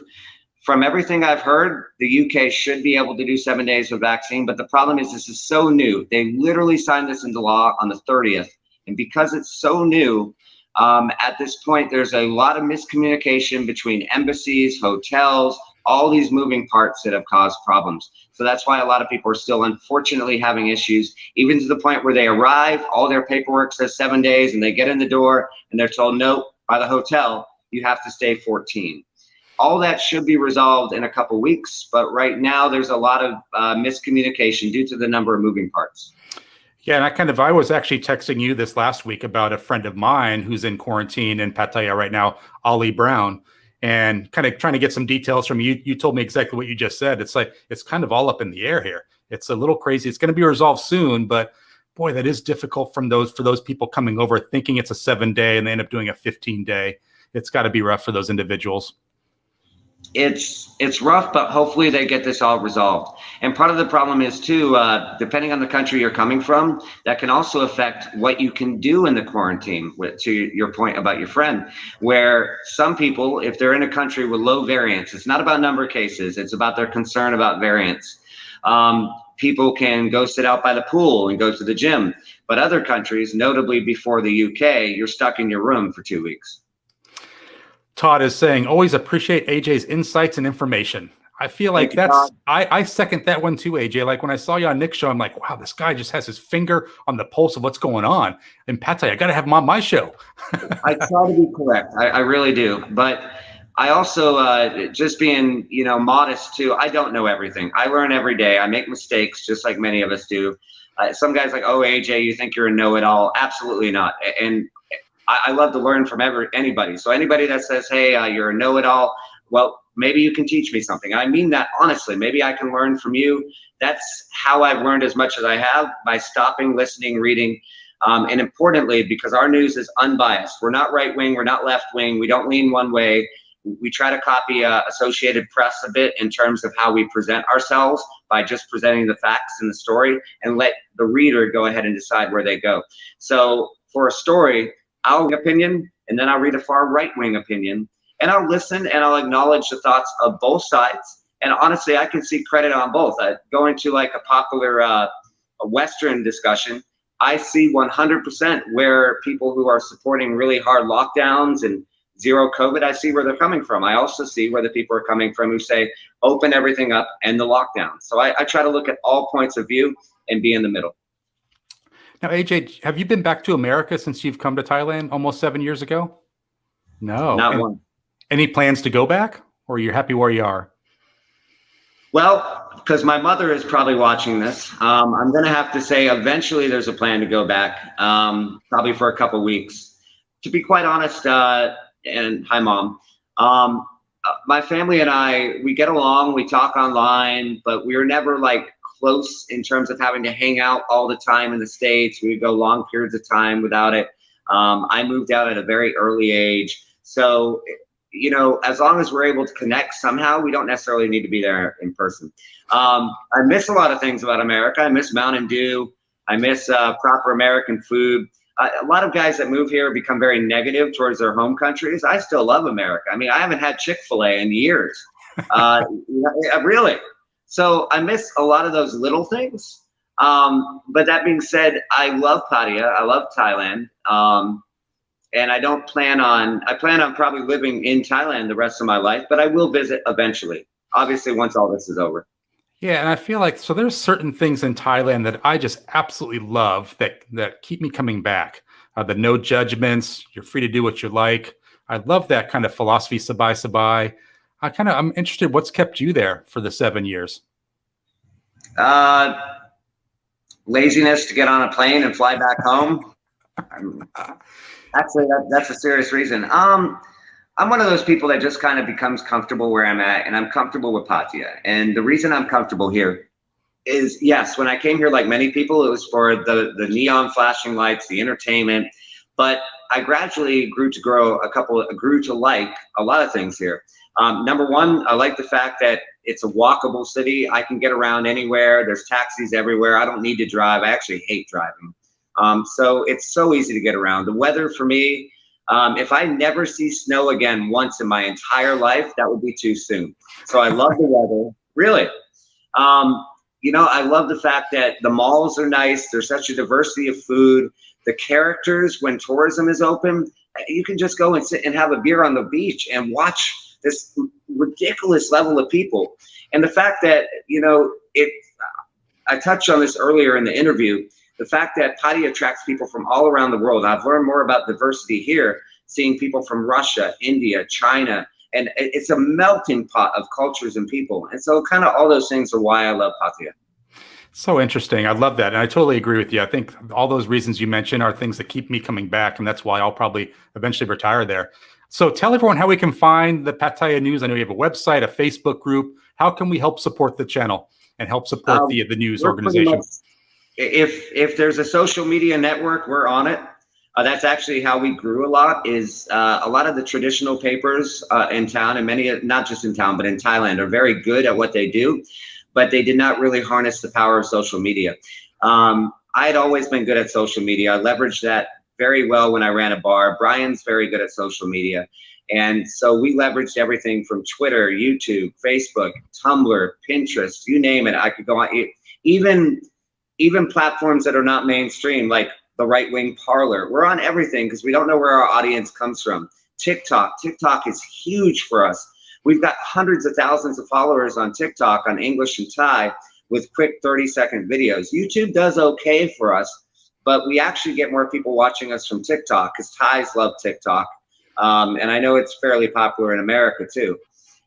From everything I've heard, the UK should be able to do 7 days with vaccine, but the problem is this is so new. They literally signed this into law on the 30th. And because it's so new, at this point, there's a lot of miscommunication between embassies, hotels, all these moving parts that have caused problems. So that's why a lot of people are still unfortunately having issues, even to the point where they arrive, all their paperwork says 7 days, and they get in the door and they're told, nope, by the hotel, you have to stay 14. All that should be resolved in a couple weeks, but right now there's a lot of miscommunication due to the number of moving parts. Yeah, and I was actually texting you this last week about a friend of mine who's in quarantine in Pattaya right now, Ollie Brown, and kind of trying to get some details from you. You told me exactly what you just said. It's like, it's kind of all up in the air here. It's a little crazy. It's going to be resolved soon, but boy, that is difficult for those people coming over thinking it's a 7 day and they end up doing a 15 day. It's got to be rough for those individuals. It's rough, but hopefully they get this all resolved. And part of the problem is too, depending on the country you're coming from, that can also affect what you can do in the quarantine, to your point about your friend, where some people, if they're in a country with low variants, it's not about number of cases, it's about their concern about variants. People can go sit out by the pool and go to the gym, but other countries, notably before the UK, you're stuck in your room for 2 weeks. Todd is saying, always appreciate AJ's insights and information. I feel like I second that one too, AJ. Like when I saw you on Nick's show, I'm like, wow, this guy just has his finger on the pulse of what's going on in Pattaya. I got to have him on my show. I try to be correct. I really do. But I also, just being, modest too, I don't know everything. I learn every day. I make mistakes just like many of us do. Some guys like, oh, AJ, you think you're a know-it-all. Absolutely not. And I love to learn from anybody. So anybody that says, hey, you're a know-it-all, well, maybe you can teach me something. I mean that honestly. Maybe I can learn from you. That's how I've learned as much as I have, by stopping, listening, reading, and importantly, because our news is unbiased. We're not right-wing. We're not left-wing. We don't lean one way. We try to copy Associated Press a bit in terms of how we present ourselves by just presenting the facts and the story, and let the reader go ahead and decide where they go. So for a story, I'll opinion, and then I'll read a far right-wing opinion, and I'll listen and I'll acknowledge the thoughts of both sides. And honestly, I can see credit on both. Going to like a popular a Western discussion, I see 100% where people who are supporting really hard lockdowns and zero COVID, I see where they're coming from. I also see where the people are coming from who say, open everything up and the lockdown. So I try to look at all points of view and be in the middle. Now, AJ, have you been back to America since you've come to Thailand almost 7 years ago? No. Not one. Any plans to go back, or you're happy where you are? Well, because my mother is probably watching this, I'm going to have to say eventually there's a plan to go back, probably for a couple weeks. To be quite honest, and hi, Mom, my family and I, we get along, we talk online, but we were never like close in terms of having to hang out all the time in the States. We would go long periods of time without it. I moved out at a very early age. So, you know, as long as we're able to connect somehow, we don't necessarily need to be there in person. I miss a lot of things about America. I miss Mountain Dew. I miss proper American food. A lot of guys that move here become very negative towards their home countries. I still love America. I mean, I haven't had Chick-fil-A in years, really. So I miss a lot of those little things. But that being said, I love Pattaya. I love Thailand. And I plan on probably living in Thailand the rest of my life, but I will visit eventually, obviously, once all this is over. Yeah, and I feel like, so there's certain things in Thailand that I just absolutely love that keep me coming back. The no judgments, you're free to do what you like. I love that kind of philosophy, sabai. I'm interested, what's kept you there for the 7 years? Laziness to get on a plane and fly back home. Actually, that's a serious reason. I'm one of those people that just kind of becomes comfortable where I'm at, and I'm comfortable with Pattaya. And the reason I'm comfortable here is, yes, when I came here, like many people, it was for the neon flashing lights, the entertainment. But I gradually grew to like a lot of things here. Number one, I like the fact that it's a walkable city. I can get around anywhere. There's taxis everywhere. I don't need to drive. I actually hate driving. So it's so easy to get around. The weather for me, if I never see snow again once in my entire life, that would be too soon. So I love the weather, really. You know, I love the fact that the malls are nice. There's such a diversity of food. The characters, when tourism is open, you can just go and sit and have a beer on the beach and watch this ridiculous level of people. And the fact that, you know, I touched on this earlier in the interview, the fact that Pattaya attracts people from all around the world. I've learned more about diversity here, seeing people from Russia, India, China, and it's a melting pot of cultures and people. And so kind of all those things are why I love Pattaya. So interesting. I love that. And I totally agree with you. I think all those reasons you mentioned are things that keep me coming back. And that's why I'll probably eventually retire there. So tell everyone how we can find the Pattaya News. I know you have a website, a Facebook group. How can we help support the channel and help support the news organization? If there's a social media network, we're on it. That's actually how we grew a lot, is a lot of the traditional papers in town, and many, not just in town, but in Thailand, are very good at what they do, but they did not really harness the power of social media. I had always been good at social media. I leveraged that very well when I ran a bar. Brian's very good at social media. And so we leveraged everything from Twitter, YouTube, Facebook, Tumblr, Pinterest, you name it. I could go on, even platforms that are not mainstream, like the right-wing Parlor. We're on everything because we don't know where our audience comes from. TikTok is huge for us. We've got hundreds of thousands of followers on TikTok, on English and Thai, with quick 30-second videos. YouTube does okay for us, but we actually get more people watching us from TikTok because Thais love TikTok. And I know it's fairly popular in America too.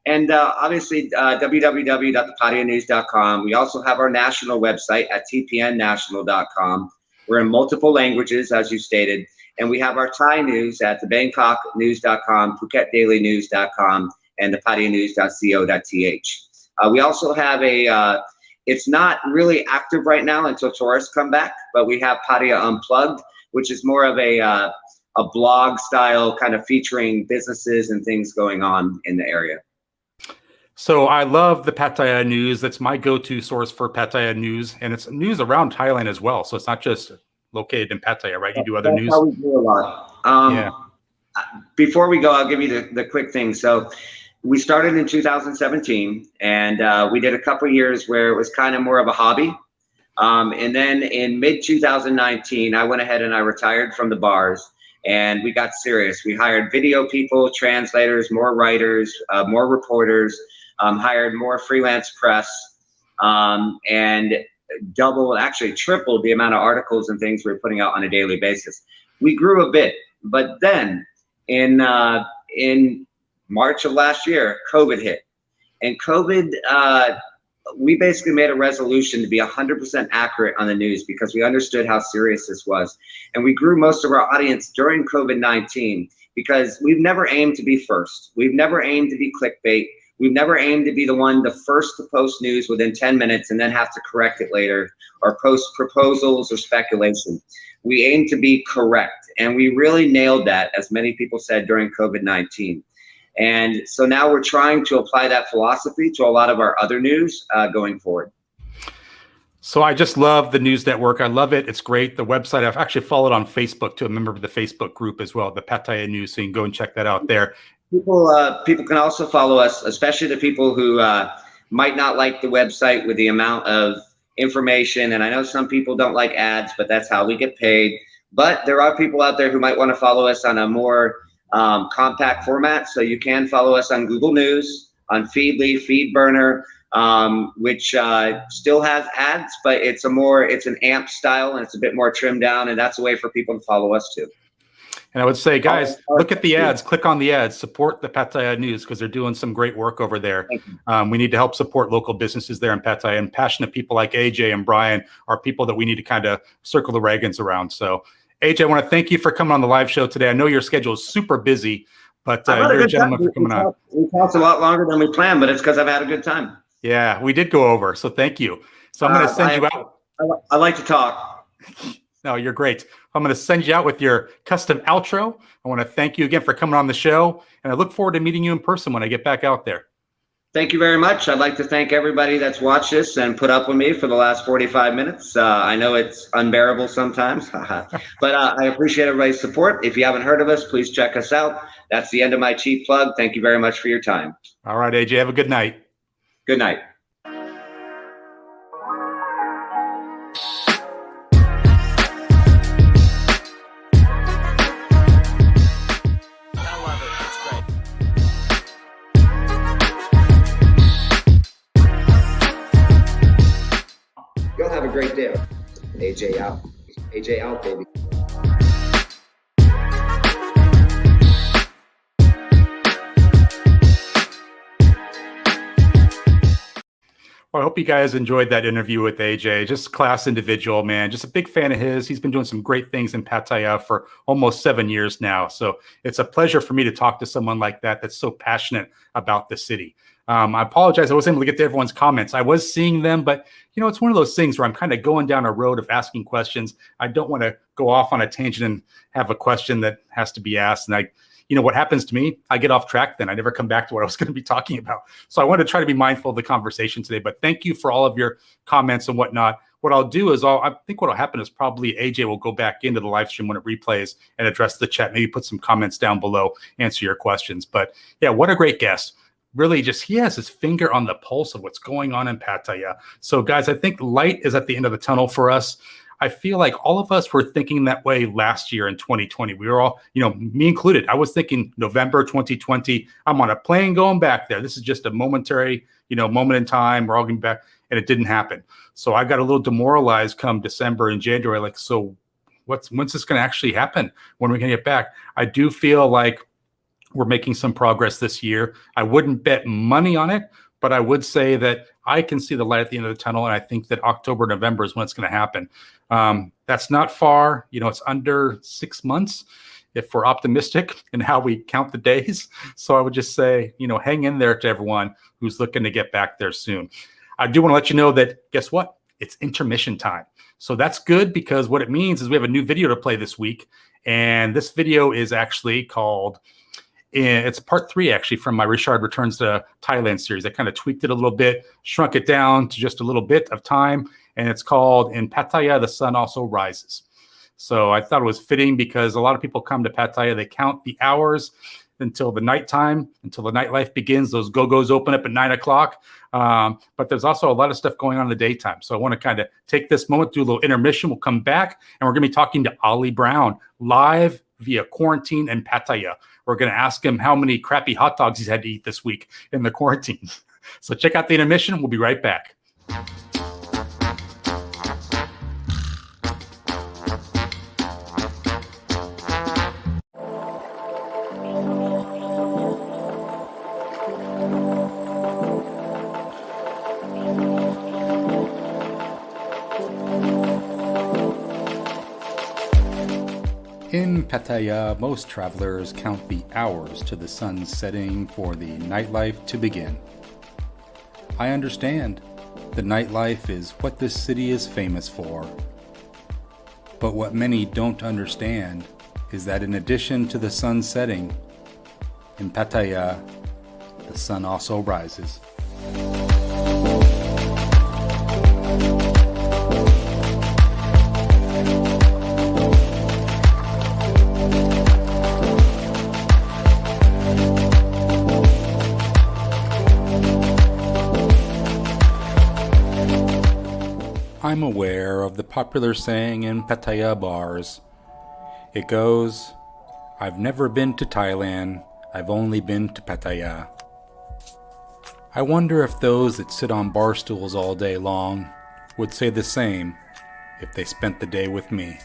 And obviously, www.thepattaya.news.com. We also have our national website at tpnnational.com. We're in multiple languages, as you stated. And we have our Thai news at thebangkoknews.com, phuketdailynews.com, and thepattayanews.co.th. We also have it's not really active right now until tourists come back, but we have Pattaya Unplugged, which is more of a blog style, kind of featuring businesses and things going on in the area. So I love the Pattaya News. That's my go-to source for Pattaya News, and it's news around Thailand as well. So it's not just located in Pattaya, right? You do other news. That's how we do a lot. Yeah. before we go, I'll give you the quick thing. So we started in 2017, and we did a couple years where it was kind of more of a hobby. And then in mid 2019, I went ahead and I retired from the bars, and we got serious. We hired video people, translators, more writers, more reporters, hired more freelance press, and actually tripled the amount of articles and things we were putting out on a daily basis. We grew a bit, but then in March of last year, COVID hit, and COVID, we basically made a resolution to be 100% accurate on the news because we understood how serious this was. And we grew most of our audience during COVID-19 because we've never aimed to be first. We've never aimed to be clickbait. We've never aimed to be the first to post news within 10 minutes and then have to correct it later or post proposals or speculation. We aim to be correct. And we really nailed that, as many people said, during COVID-19. And so now we're trying to apply that philosophy to a lot of our other news going forward. So I just love the news network. I love it. It's great. The website, I've actually followed on Facebook too, a member of the Facebook group as well, the Pattaya News. So you can go and check that out there. People can also follow us, especially the people who might not like the website with the amount of information. And I know some people don't like ads, but that's how we get paid. But there are people out there who might want to follow us on a more compact format. So you can follow us on Google News, on Feedly, FeedBurner, which still has ads, but it's an AMP style and it's a bit more trimmed down, and that's a way for people to follow us too. And I would say, guys, look at the ads, click on the ads, support the Pattaya News because they're doing some great work over there. We need to help support local businesses there in Pattaya, and passionate people like AJ and Brian are people that we need to kind of circle the wagons around. So AJ, I want to thank you for coming on the live show today. I know your schedule is super busy, but you're a gentleman for coming on. We talked a lot longer than we planned, but it's because I've had a good time. Yeah, we did go over, so thank you. So I'm going to send you out. I like to talk. No, you're great. I'm going to send you out with your custom outro. I want to thank you again for coming on the show, and I look forward to meeting you in person when I get back out there. Thank you very much. I'd like to thank everybody that's watched this and put up with me for the last 45 minutes. I know it's unbearable sometimes, but I appreciate everybody's support. If you haven't heard of us, please check us out. That's the end of my cheap plug. Thank you very much for your time. All right, AJ, have a good night. Good night. Great day. AJ out. AJ out, baby. Well, I hope you guys enjoyed that interview with AJ. Just class individual, man. Just a big fan of his. He's been doing some great things in Pattaya for almost 7 years now. So it's a pleasure for me to talk to someone like that that's so passionate about the city. I apologize. I wasn't able to get to everyone's comments. I was seeing them, but you know, it's one of those things where I'm kind of going down a road of asking questions. I don't want to go off on a tangent and have a question that has to be asked. And you know, what happens to me, I get off track then. I never come back to what I was going to be talking about. So I want to try to be mindful of the conversation today, but thank you for all of your comments and whatnot. What I'll do is I think what will happen is probably AJ will go back into the live stream when it replays and address the chat, maybe put some comments down below, answer your questions. But yeah, what a great guest. Really just, he has his finger on the pulse of what's going on in Pattaya. So guys, I think light is at the end of the tunnel for us. I feel like all of us were thinking that way last year in 2020. We were all, you know, me included. I was thinking November 2020, I'm on a plane going back there. This is just a momentary, you know, moment in time. We're all getting back, and it didn't happen. So I got a little demoralized come December and January. Like, so when's this going to actually happen? When are we going to get back? I do feel like we're making some progress this year. I wouldn't bet money on it, but I would say that I can see the light at the end of the tunnel, and I think that October, November is when it's going to happen. That's not far. You know, it's under 6 months if we're optimistic in how we count the days. So I would just say, you know, hang in there to everyone who's looking to get back there soon. I do want to let you know that, guess what? It's intermission time. So that's good, because what it means is we have a new video to play this week. And this video is actually called... It's part 3, actually, from my Richard Returns to Thailand series. I kind of tweaked it a little bit, shrunk it down to just a little bit of time, and it's called In Pattaya, the Sun Also Rises. So I thought it was fitting because a lot of people come to Pattaya, they count the hours until the nighttime, until the nightlife begins. Those go-go's open up at 9 o'clock. But there's also a lot of stuff going on in the daytime. So I want to kind of take this moment, do a little intermission. We'll come back, and we're going to be talking to Ali Brown live via quarantine in Pattaya. We're going to ask him how many crappy hot dogs he's had to eat this week in the quarantine. So check out the intermission. We'll be right back. In Pattaya, most travelers count the hours to the sun setting for the nightlife to begin. I understand. The nightlife is what this city is famous for. But what many don't understand is that in addition to the sun setting, in Pattaya, the sun also rises. I'm aware of the popular saying in Pattaya bars. It goes, "I've never been to Thailand, I've only been to Pattaya." I wonder if those that sit on bar stools all day long would say the same if they spent the day with me.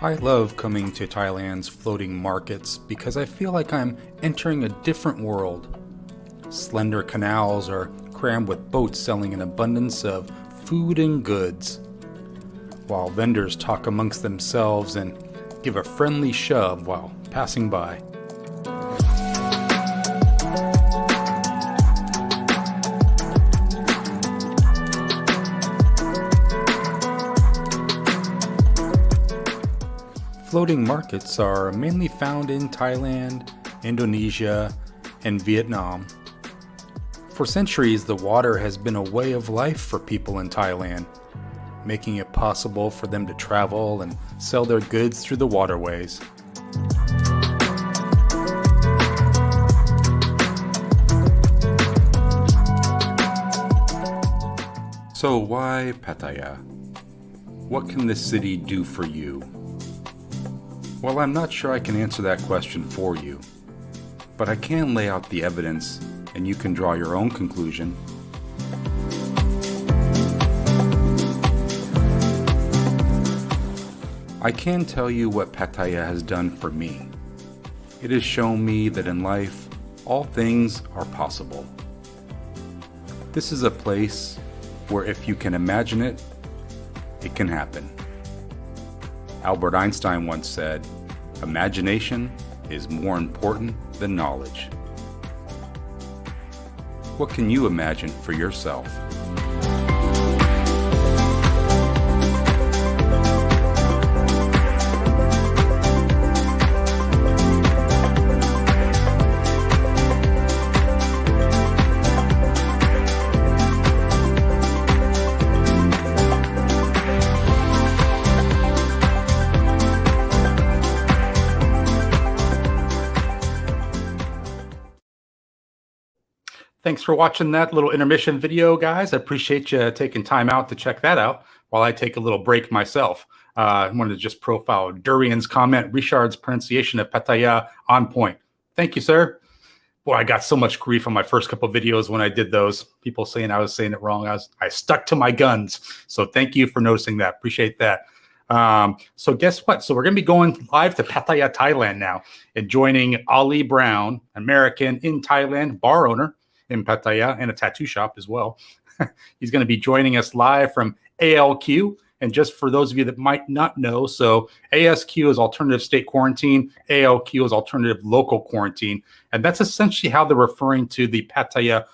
I love coming to Thailand's floating markets because I feel like I'm entering a different world. Slender canals are crammed with boats selling an abundance of food and goods, while vendors talk amongst themselves and give a friendly shove while passing by. Floating markets are mainly found in Thailand, Indonesia, and Vietnam. For centuries, the water has been a way of life for people in Thailand, making it possible for them to travel and sell their goods through the waterways. So why Pattaya? What can this city do for you? Well, I'm not sure I can answer that question for you, but I can lay out the evidence and you can draw your own conclusion. I can tell you what Pattaya has done for me. It has shown me that in life, all things are possible. This is a place where if you can imagine it, it can happen. Albert Einstein once said, "Imagination is more important than knowledge." What can you imagine for yourself? Thanks for watching that little intermission video, guys. I appreciate you taking time out to check that out while I take a little break myself. I wanted to just profile Durian's comment, Richard's pronunciation of Pattaya on point. Thank you, sir. Boy, I got so much grief on my first couple videos when I did those. People saying I was saying it wrong. I stuck to my guns. So thank you for noticing that. Appreciate that. So guess what? So we're going to be going live to Pattaya, Thailand now and joining Ali Brown, American in Thailand, bar owner in Pattaya and a tattoo shop as well. He's going to be joining us live from ALQ. And just for those of you that might not know, so ASQ is alternative state quarantine, ALQ is alternative local quarantine. And that's essentially how they're referring to the Pattaya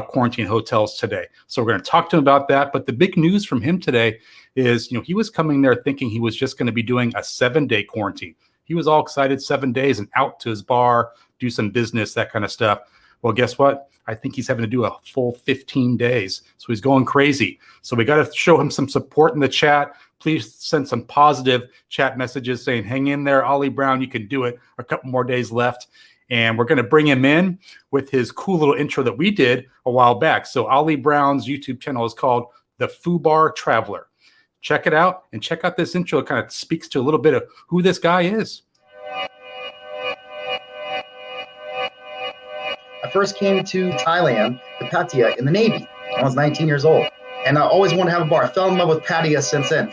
quarantine hotels today. So we're going to talk to him about that. But the big news from him today is, he was coming there thinking he was just going to be doing a 7-day quarantine. He was all excited, 7 days and out to his bar, do some business, that kind of stuff. Well, guess what? I think he's having to do a full 15 days. So he's going crazy. So we got to show him some support in the chat. Please send some positive chat messages saying, hang in there, Ollie Brown, you can do it. A couple more days left. And we're going to bring him in with his cool little intro that we did a while back. So Ollie Brown's YouTube channel is called The Foobar Traveler. Check it out and check out this intro. It kind of speaks to a little bit of who this guy is. I first came to Thailand, to Pattaya, in the Navy. I was 19 years old. And I always wanted to have a bar. I fell in love with Pattaya since then.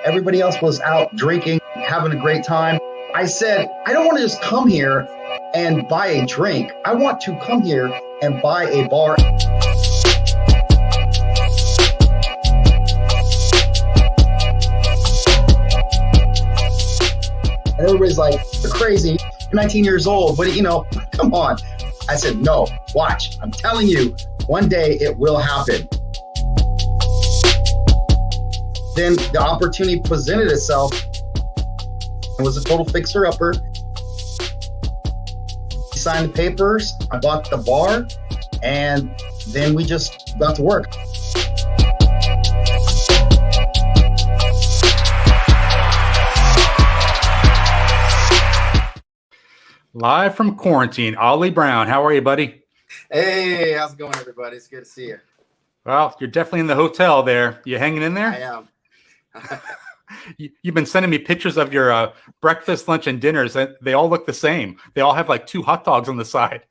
Everybody else was out drinking, having a great time. I said, I don't want to just come here and buy a drink. I want to come here and buy a bar. And everybody's like, you're crazy. You're 19 years old. But, come on. I said, no, watch. I'm telling you, one day it will happen. Then the opportunity presented itself. It was a total fixer-upper. He signed the papers. I bought the bar. And then we just got to work. Live from quarantine, Ollie Brown. How are you, buddy? Hey, how's it going, everybody? It's good to see you. Well, you're definitely in the hotel there. You hanging in there? I am. You've been sending me pictures of your breakfast, lunch, and dinners. They all look the same. They all have like 2 hot dogs on the side.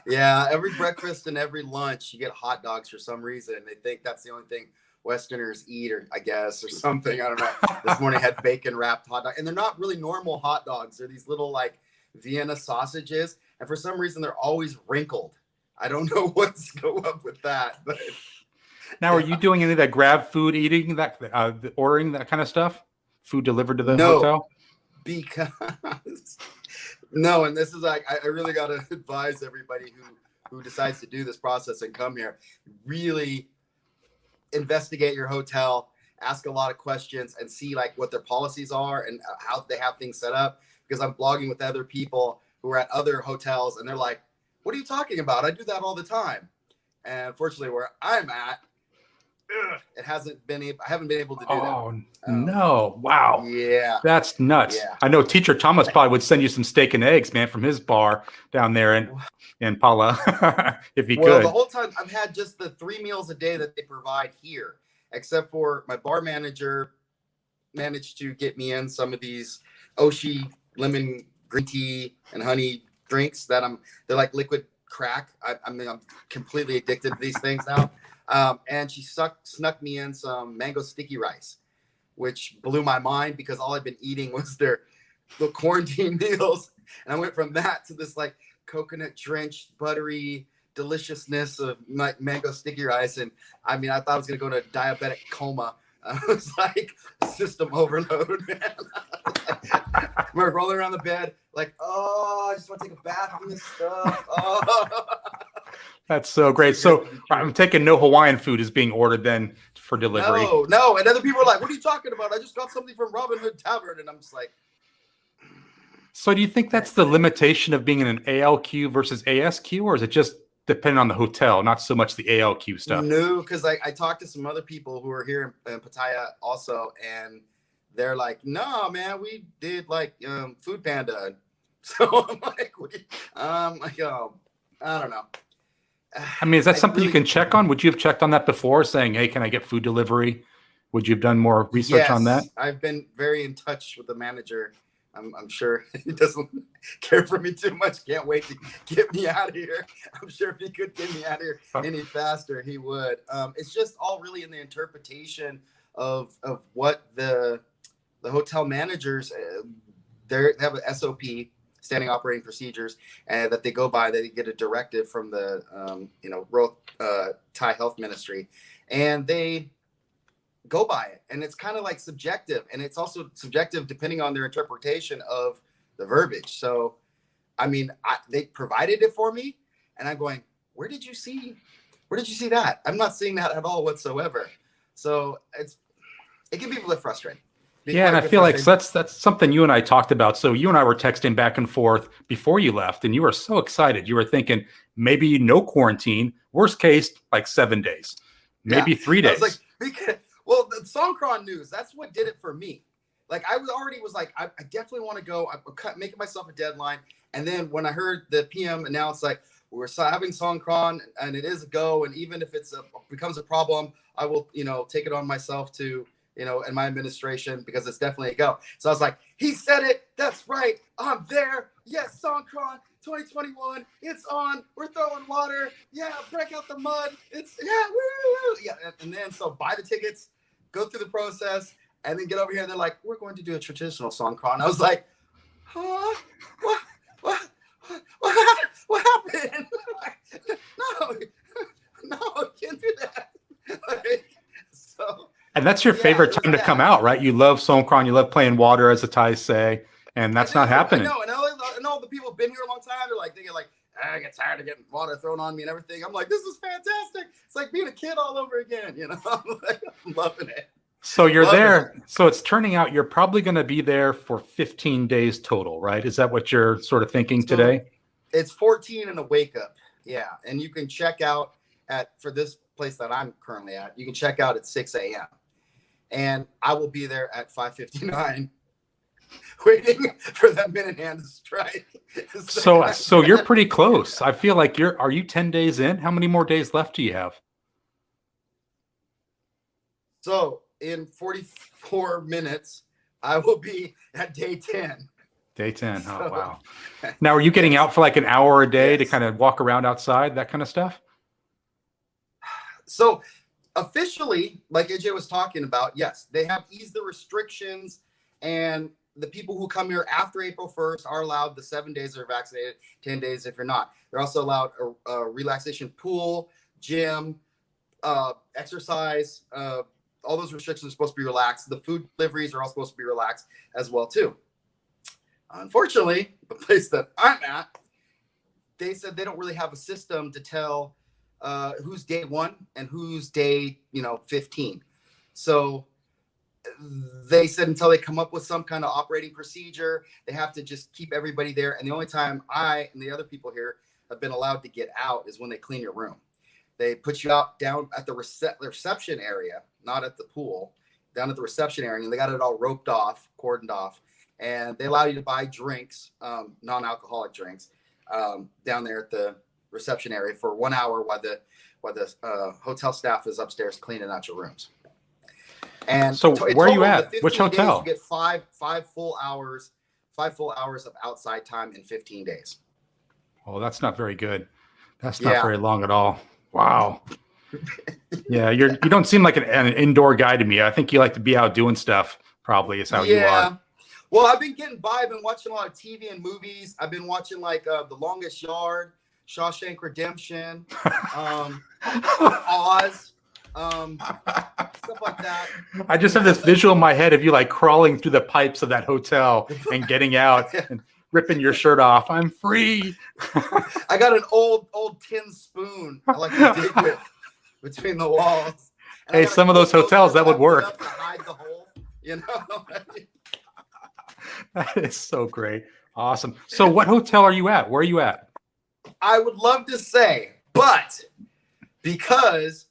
Yeah, every breakfast and every lunch, you get hot dogs for some reason. They think that's the only thing Westerners eat, or I guess, or something. I don't know. This morning I had bacon-wrapped hot dog. And they're not really normal hot dogs. They're these little, like, Vienna sausages, and for some reason they're always wrinkled. I don't know what's go up with that. But now, are you doing any of that grab food eating, that ordering that kind of stuff? Food delivered to the hotel? Because no, and this is like I really got to advise everybody who decides to do this process and come here. Really investigate your hotel, ask a lot of questions, and see like what their policies are and how they have things set up. Because I'm blogging with other people who are at other hotels, and they're like, what are you talking about? I do that all the time. And unfortunately, where I'm at, I haven't been able to do that. Oh, no. Wow. Yeah. That's nuts. Yeah. I know Teacher Thomas probably would send you some steak and eggs, man, from his bar down there in Pala, if he could. The whole time I've had just the 3 meals a day that they provide here, except for my bar manager managed to get me in some of these Oshi lemon green tea and honey drinks they're like liquid crack. I'm completely addicted to these things now. And she snuck me in some mango sticky rice, which blew my mind because all I've been eating was the quarantine meals. And I went from that to this like coconut drenched, buttery deliciousness of mango sticky rice. And I mean, I thought I was going to go into a diabetic coma. I was like system overload, man. I remember rolling around the bed like, oh, I just want to take a bath in this stuff. Oh. That's so great. So I'm taking no Hawaiian food is being ordered then for delivery. No. And other people are like, what are you talking about? I just got something from Robin Hood Tavern. And I'm just like. So do you think that's the limitation of being in an ALQ versus ASQ, or is it just depending on the hotel, not so much the ALQ stuff? No, because I talked to some other people who are here in Pattaya also, and they're like, no, man, we did like Food Panda. So I'm like, oh, I don't know. I mean, is that something you can check on? Would you have checked on that before, saying, hey, can I get food delivery? Would you have done more research on that? I've been very in touch with the manager. I'm sure he doesn't care for me too much. Can't wait to get me out of here. I'm sure if he could get me out of here any faster, he would. It's just all really in the interpretation of what the hotel managers, they have a SOP, standing operating procedures, and that they go by. They get a directive from the Royal Thai Health Ministry, and they go by it. And it's kind of like subjective, and it's also subjective depending on their interpretation of the verbiage. So I mean, they provided it for me, and I'm going, where did you see that? I'm not seeing that at all whatsoever. So it can be a little frustrating. Yeah, and I feel like that's something you and I talked about. So you and I were texting back and forth before you left, and you were so excited. You were thinking maybe no quarantine, worst case, like 7 days, maybe 3 days. I was like, well, the Songkran news, that's what did it for me. Like I was like, I definitely want to go. I'm making myself a deadline. And then when I heard the PM announce like we're having Songkran and it is a go, and even if becomes a problem, I will, take it on myself to, and my administration, because it's definitely a go. So I was like, he said it. That's right. I'm there. Yes, Songkran 2021. It's on. We're throwing water. Yeah, break out the mud. Woo. Yeah. And then so buy the tickets, go through the process, and then get over here. And they're like, we're going to do a traditional Songkran. I was like, huh? What happened? No, I can't do that. And that's your favorite time to come out, right? You love Songkran, you love playing water, as the Thais say, and that's not happening. I know, and all the people have been here a long time. They're like, I get tired of getting water thrown on me and everything. I'm like, this is fantastic. It's like being a kid all over again, I'm loving it. So you're there. So it's turning out you're probably going to be there for 15 days total, right? Is that what you're sort of thinking today? It's 14 and a wake up. Yeah. And you can check out for this place that I'm currently at, you can check out at 6 a.m. And I will be there at 5:59 waiting for that minute hand to strike. So you're pretty close. I feel like are you 10 days in? How many more days left do you have? So in 44 minutes, I will be at day 10. Day 10. Oh, wow. Now, are you getting out for like an hour a day to kind of walk around outside, that kind of stuff? So officially, like AJ was talking about, yes, they have eased the restrictions, and the people who come here after April 1st are allowed the 7 days they're vaccinated, 10 days if you're not. They're also allowed a relaxation pool, gym, exercise. All those restrictions are supposed to be relaxed. The food deliveries are all supposed to be relaxed as well, too. Unfortunately, the place that I'm at, they said they don't really have a system to tell who's day 1 and who's day 15. So they said until they come up with some kind of operating procedure, they have to just keep everybody there. And the only time I and the other people here have been allowed to get out is when they clean your room. They put you out down at the reception area, not at the pool, down at the reception area, and they got it all roped off, cordoned off, and they allow you to buy drinks, non-alcoholic drinks, down there at the reception area for 1 hour while the hotel staff is upstairs cleaning out your rooms. And so where are you at? Which hotel? You get five full hours of outside time in 15 days. Oh, that's not very good. That's not very long at all. Wow. Yeah, you don't seem like an indoor guy to me. I think you like to be out doing stuff, probably, is how you are. Well, I've been getting by. I've been watching a lot of TV and movies. I've been watching like The Longest Yard, Shawshank Redemption, Oz, stuff like that. I just have this visual in my head of you like crawling through the pipes of that hotel and getting out and ripping your shirt off. I'm free. I got an old tin spoon I like to dig with between the walls. And hey, some of those hotels that would work. To hide the hole, That is so great. Awesome. So what hotel are you at? Where are you at? I would love to say, but because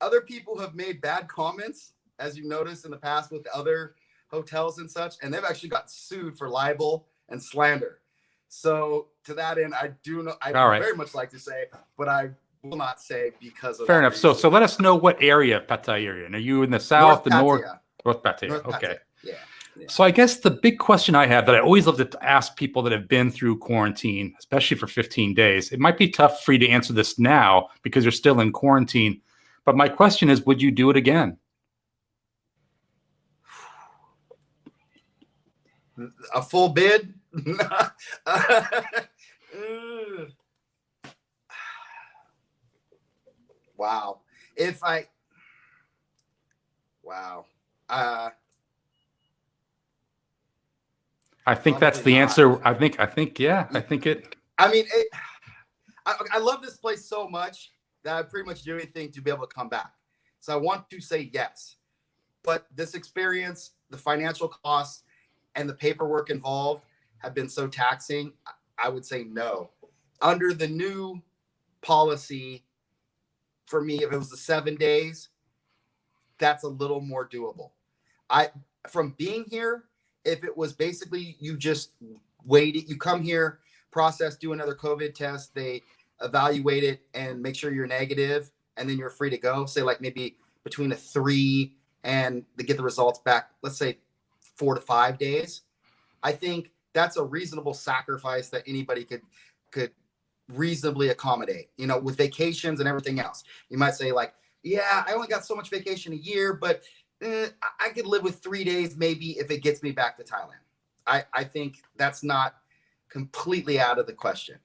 other people have made bad comments, as you've noticed in the past with other hotels and such, and they've actually got sued for libel and slander. So to that end, I do know, I very much like to say, but I will not say because of Fair enough. reason. So let us know what area of Pattaya you're in. Are you in the south, the north? North Pattaya. North Okay. Pattaya. Yeah. So I guess the big question I have that I always love to ask people that have been through quarantine, especially for 15 days, it might be tough for you to answer this now because you're still in quarantine. But my question is, would you do it again? A full bid? Wow. Wow. I think that's the answer. I think it. I mean, I love this place so much that I pretty much do anything to be able to come back. So I want to say yes, But this experience, the financial costs, and the paperwork involved have been so taxing. I would say no. Under the new policy, for me, if it was the 7 days, that's a little more doable. From being here, if it was basically you just wait, you come here, process, do another COVID test, they evaluate it and make sure you're negative, and then you're free to go. Say like maybe between a 3 and they get the results back, let's say 4 to 5 days. I think that's a reasonable sacrifice that anybody could reasonably accommodate, you know, with vacations and everything else. You might say like, yeah, I only got so much vacation a year, but I could live with 3 days maybe if it gets me back to Thailand. I think that's not completely out of the question.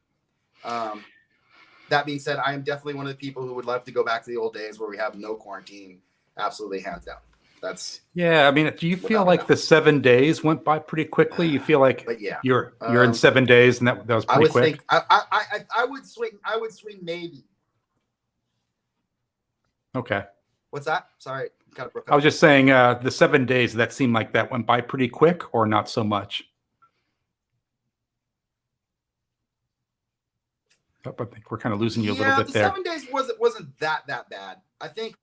That being said, I am definitely one of the people who would love to go back to the old days where we have no quarantine. Absolutely, hands down. That's I mean, do you feel like the 7 days went by pretty quickly? You feel like you're in 7 days and that was pretty quick? I would swing maybe. Okay. What's that? Sorry, kind of broke up. I was just saying the 7 days, that seemed like that went by pretty quick or not so much? I think we're kind of losing you a little bit there. 7 days wasn't that bad. I think,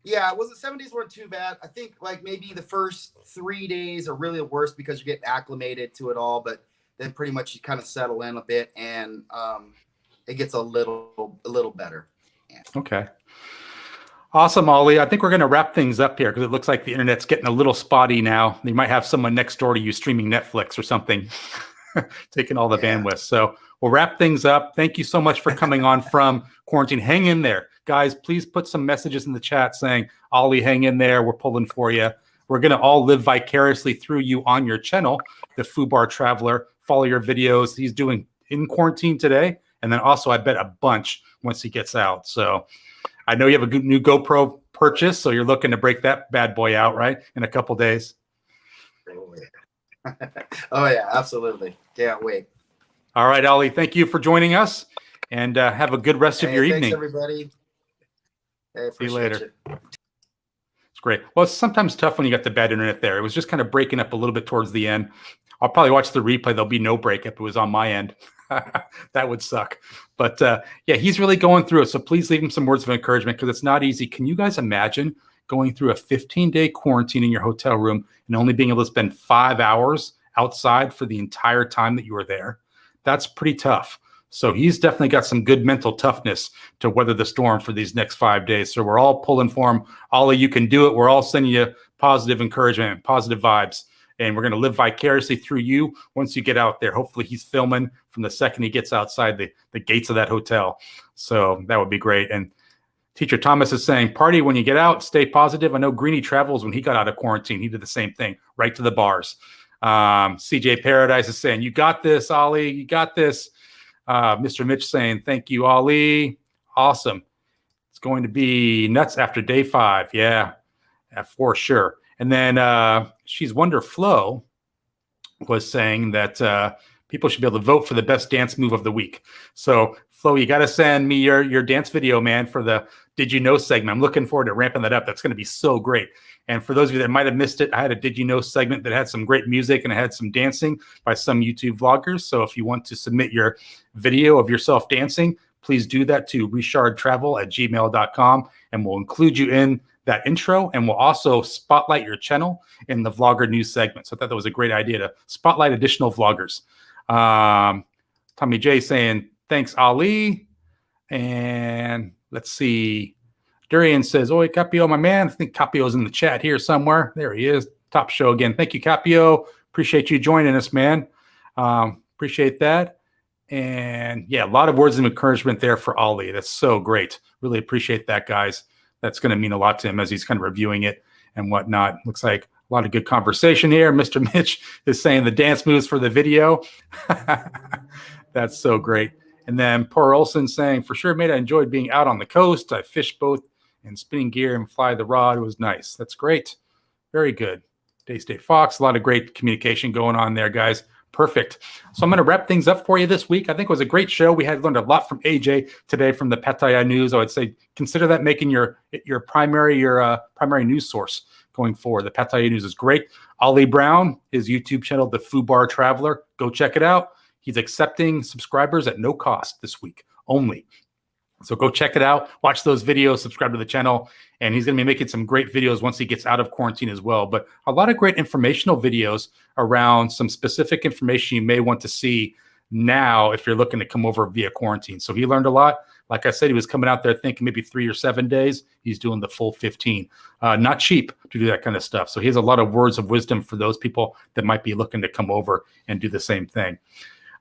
it wasn't 7 days weren't too bad. I think like maybe the first 3 days are really the worst because you get acclimated to it all, but then pretty much you kind of settle in a bit and it gets a little better. Yeah. Okay. Awesome, Ollie. I think we're going to wrap things up here because it looks like the internet's getting a little spotty now. You might have someone next door to you streaming Netflix or something, taking all the bandwidth. So we'll wrap things up. Thank you so much for coming on from quarantine. Hang in there. Guys, please put some messages in the chat saying, Ollie, hang in there. We're pulling for you. We're going to all live vicariously through you on your channel, the Foobar Traveler. Follow your videos. He's doing in quarantine today. And then also, I bet a bunch once he gets out. So I know you have a new GoPro purchase, so you're looking to break that bad boy out, right, in a couple days? Oh, yeah, absolutely. Can't wait. All right, Ollie, thank you for joining us, and have a good rest of your evening. Thanks, everybody. Hey, see you later. It's great. Well, it's sometimes tough when you got the bad internet there. It was just kind of breaking up a little bit towards the end. I'll probably watch the replay. There'll be no breakup. It was on my end. That would suck. But he's really going through it. So please leave him some words of encouragement because it's not easy. Can you guys imagine going through a 15-day quarantine in your hotel room and only being able to spend 5 hours outside for the entire time that you were there? That's pretty tough. So he's definitely got some good mental toughness to weather the storm for these next 5 days. So we're all pulling for him. Ollie, you can do it. We're all sending you positive encouragement and positive vibes. And we're going to live vicariously through you once you get out there. Hopefully he's filming from the second he gets outside the gates of that hotel. So that would be great. And Teacher Thomas is saying, party when you get out, stay positive. I know Greeny Travels, when he got out of quarantine, he did the same thing, right to the bars. CJ Paradise is saying, you got this, Ollie. You got this. Mr. Mitch saying, thank you, Ollie. Awesome. It's going to be nuts after day 5. Yeah, for sure. And then She's Wonder Flo was saying that people should be able to vote for the best dance move of the week. So, Flo, you got to send me your dance video, man, for the Did You Know segment. I'm looking forward to ramping that up. That's going to be so great. And for those of you that might have missed it, I had a Did You Know segment that had some great music and I had some dancing by some YouTube vloggers. So if you want to submit your video of yourself dancing, please do that to richardtravel@gmail.com, and we'll include you in that intro, and we'll also spotlight your channel in the vlogger news segment. So I thought that was a great idea to spotlight additional vloggers. Tommy J saying, thanks, Ali. And let's see. Durian says, oi, Capio, my man. I think Capio's in the chat here somewhere. There he is. Top show again. Thank you, Capio. Appreciate you joining us, man. Appreciate that. And yeah, a lot of words of encouragement there for Ollie. That's so great. Really appreciate that, guys. That's going to mean a lot to him as he's kind of reviewing it and whatnot. Looks like a lot of good conversation here. Mr. Mitch is saying the dance moves for the video. That's so great. And then Poor Olson saying, for sure, mate, I enjoyed being out on the coast. I fished both in spinning gear and fly the rod. It was nice. That's great. Very good. Daystate Fox, a lot of great communication going on there, guys. Perfect. So I'm going to wrap things up for you this week. I think it was a great show. We had learned a lot from AJ today from the Pattaya News. I would say consider that making your primary news source going forward. The Pattaya News is great. Ollie Brown, his YouTube channel, The Foobar Traveler, go check it out. He's accepting subscribers at no cost this week only. So go check it out. Watch those videos, subscribe to the channel, and he's going to be making some great videos once he gets out of quarantine as well. But a lot of great informational videos around some specific information you may want to see now if you're looking to come over via quarantine. So he learned a lot. Like I said, he was coming out there thinking maybe 3 or 7 days. He's doing the full 15. Not cheap to do that kind of stuff. So he has a lot of words of wisdom for those people that might be looking to come over and do the same thing.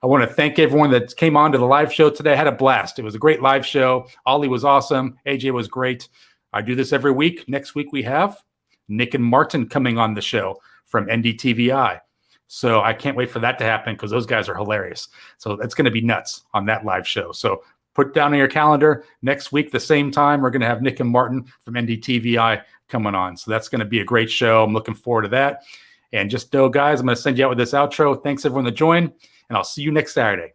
I want to thank everyone that came on to the live show today. I had a blast. It was a great live show. Ollie was awesome. AJ was great. I do this every week. Next week we have Nick and Martin coming on the show from NDTVI. So I can't wait for that to happen because those guys are hilarious. So that's going to be nuts on that live show. So put down on your calendar next week, the same time, we're going to have Nick and Martin from NDTVI coming on. So that's going to be a great show. I'm looking forward to that. And just know, guys, I'm going to send you out with this outro. Thanks, everyone, that joined. And I'll see you next Saturday.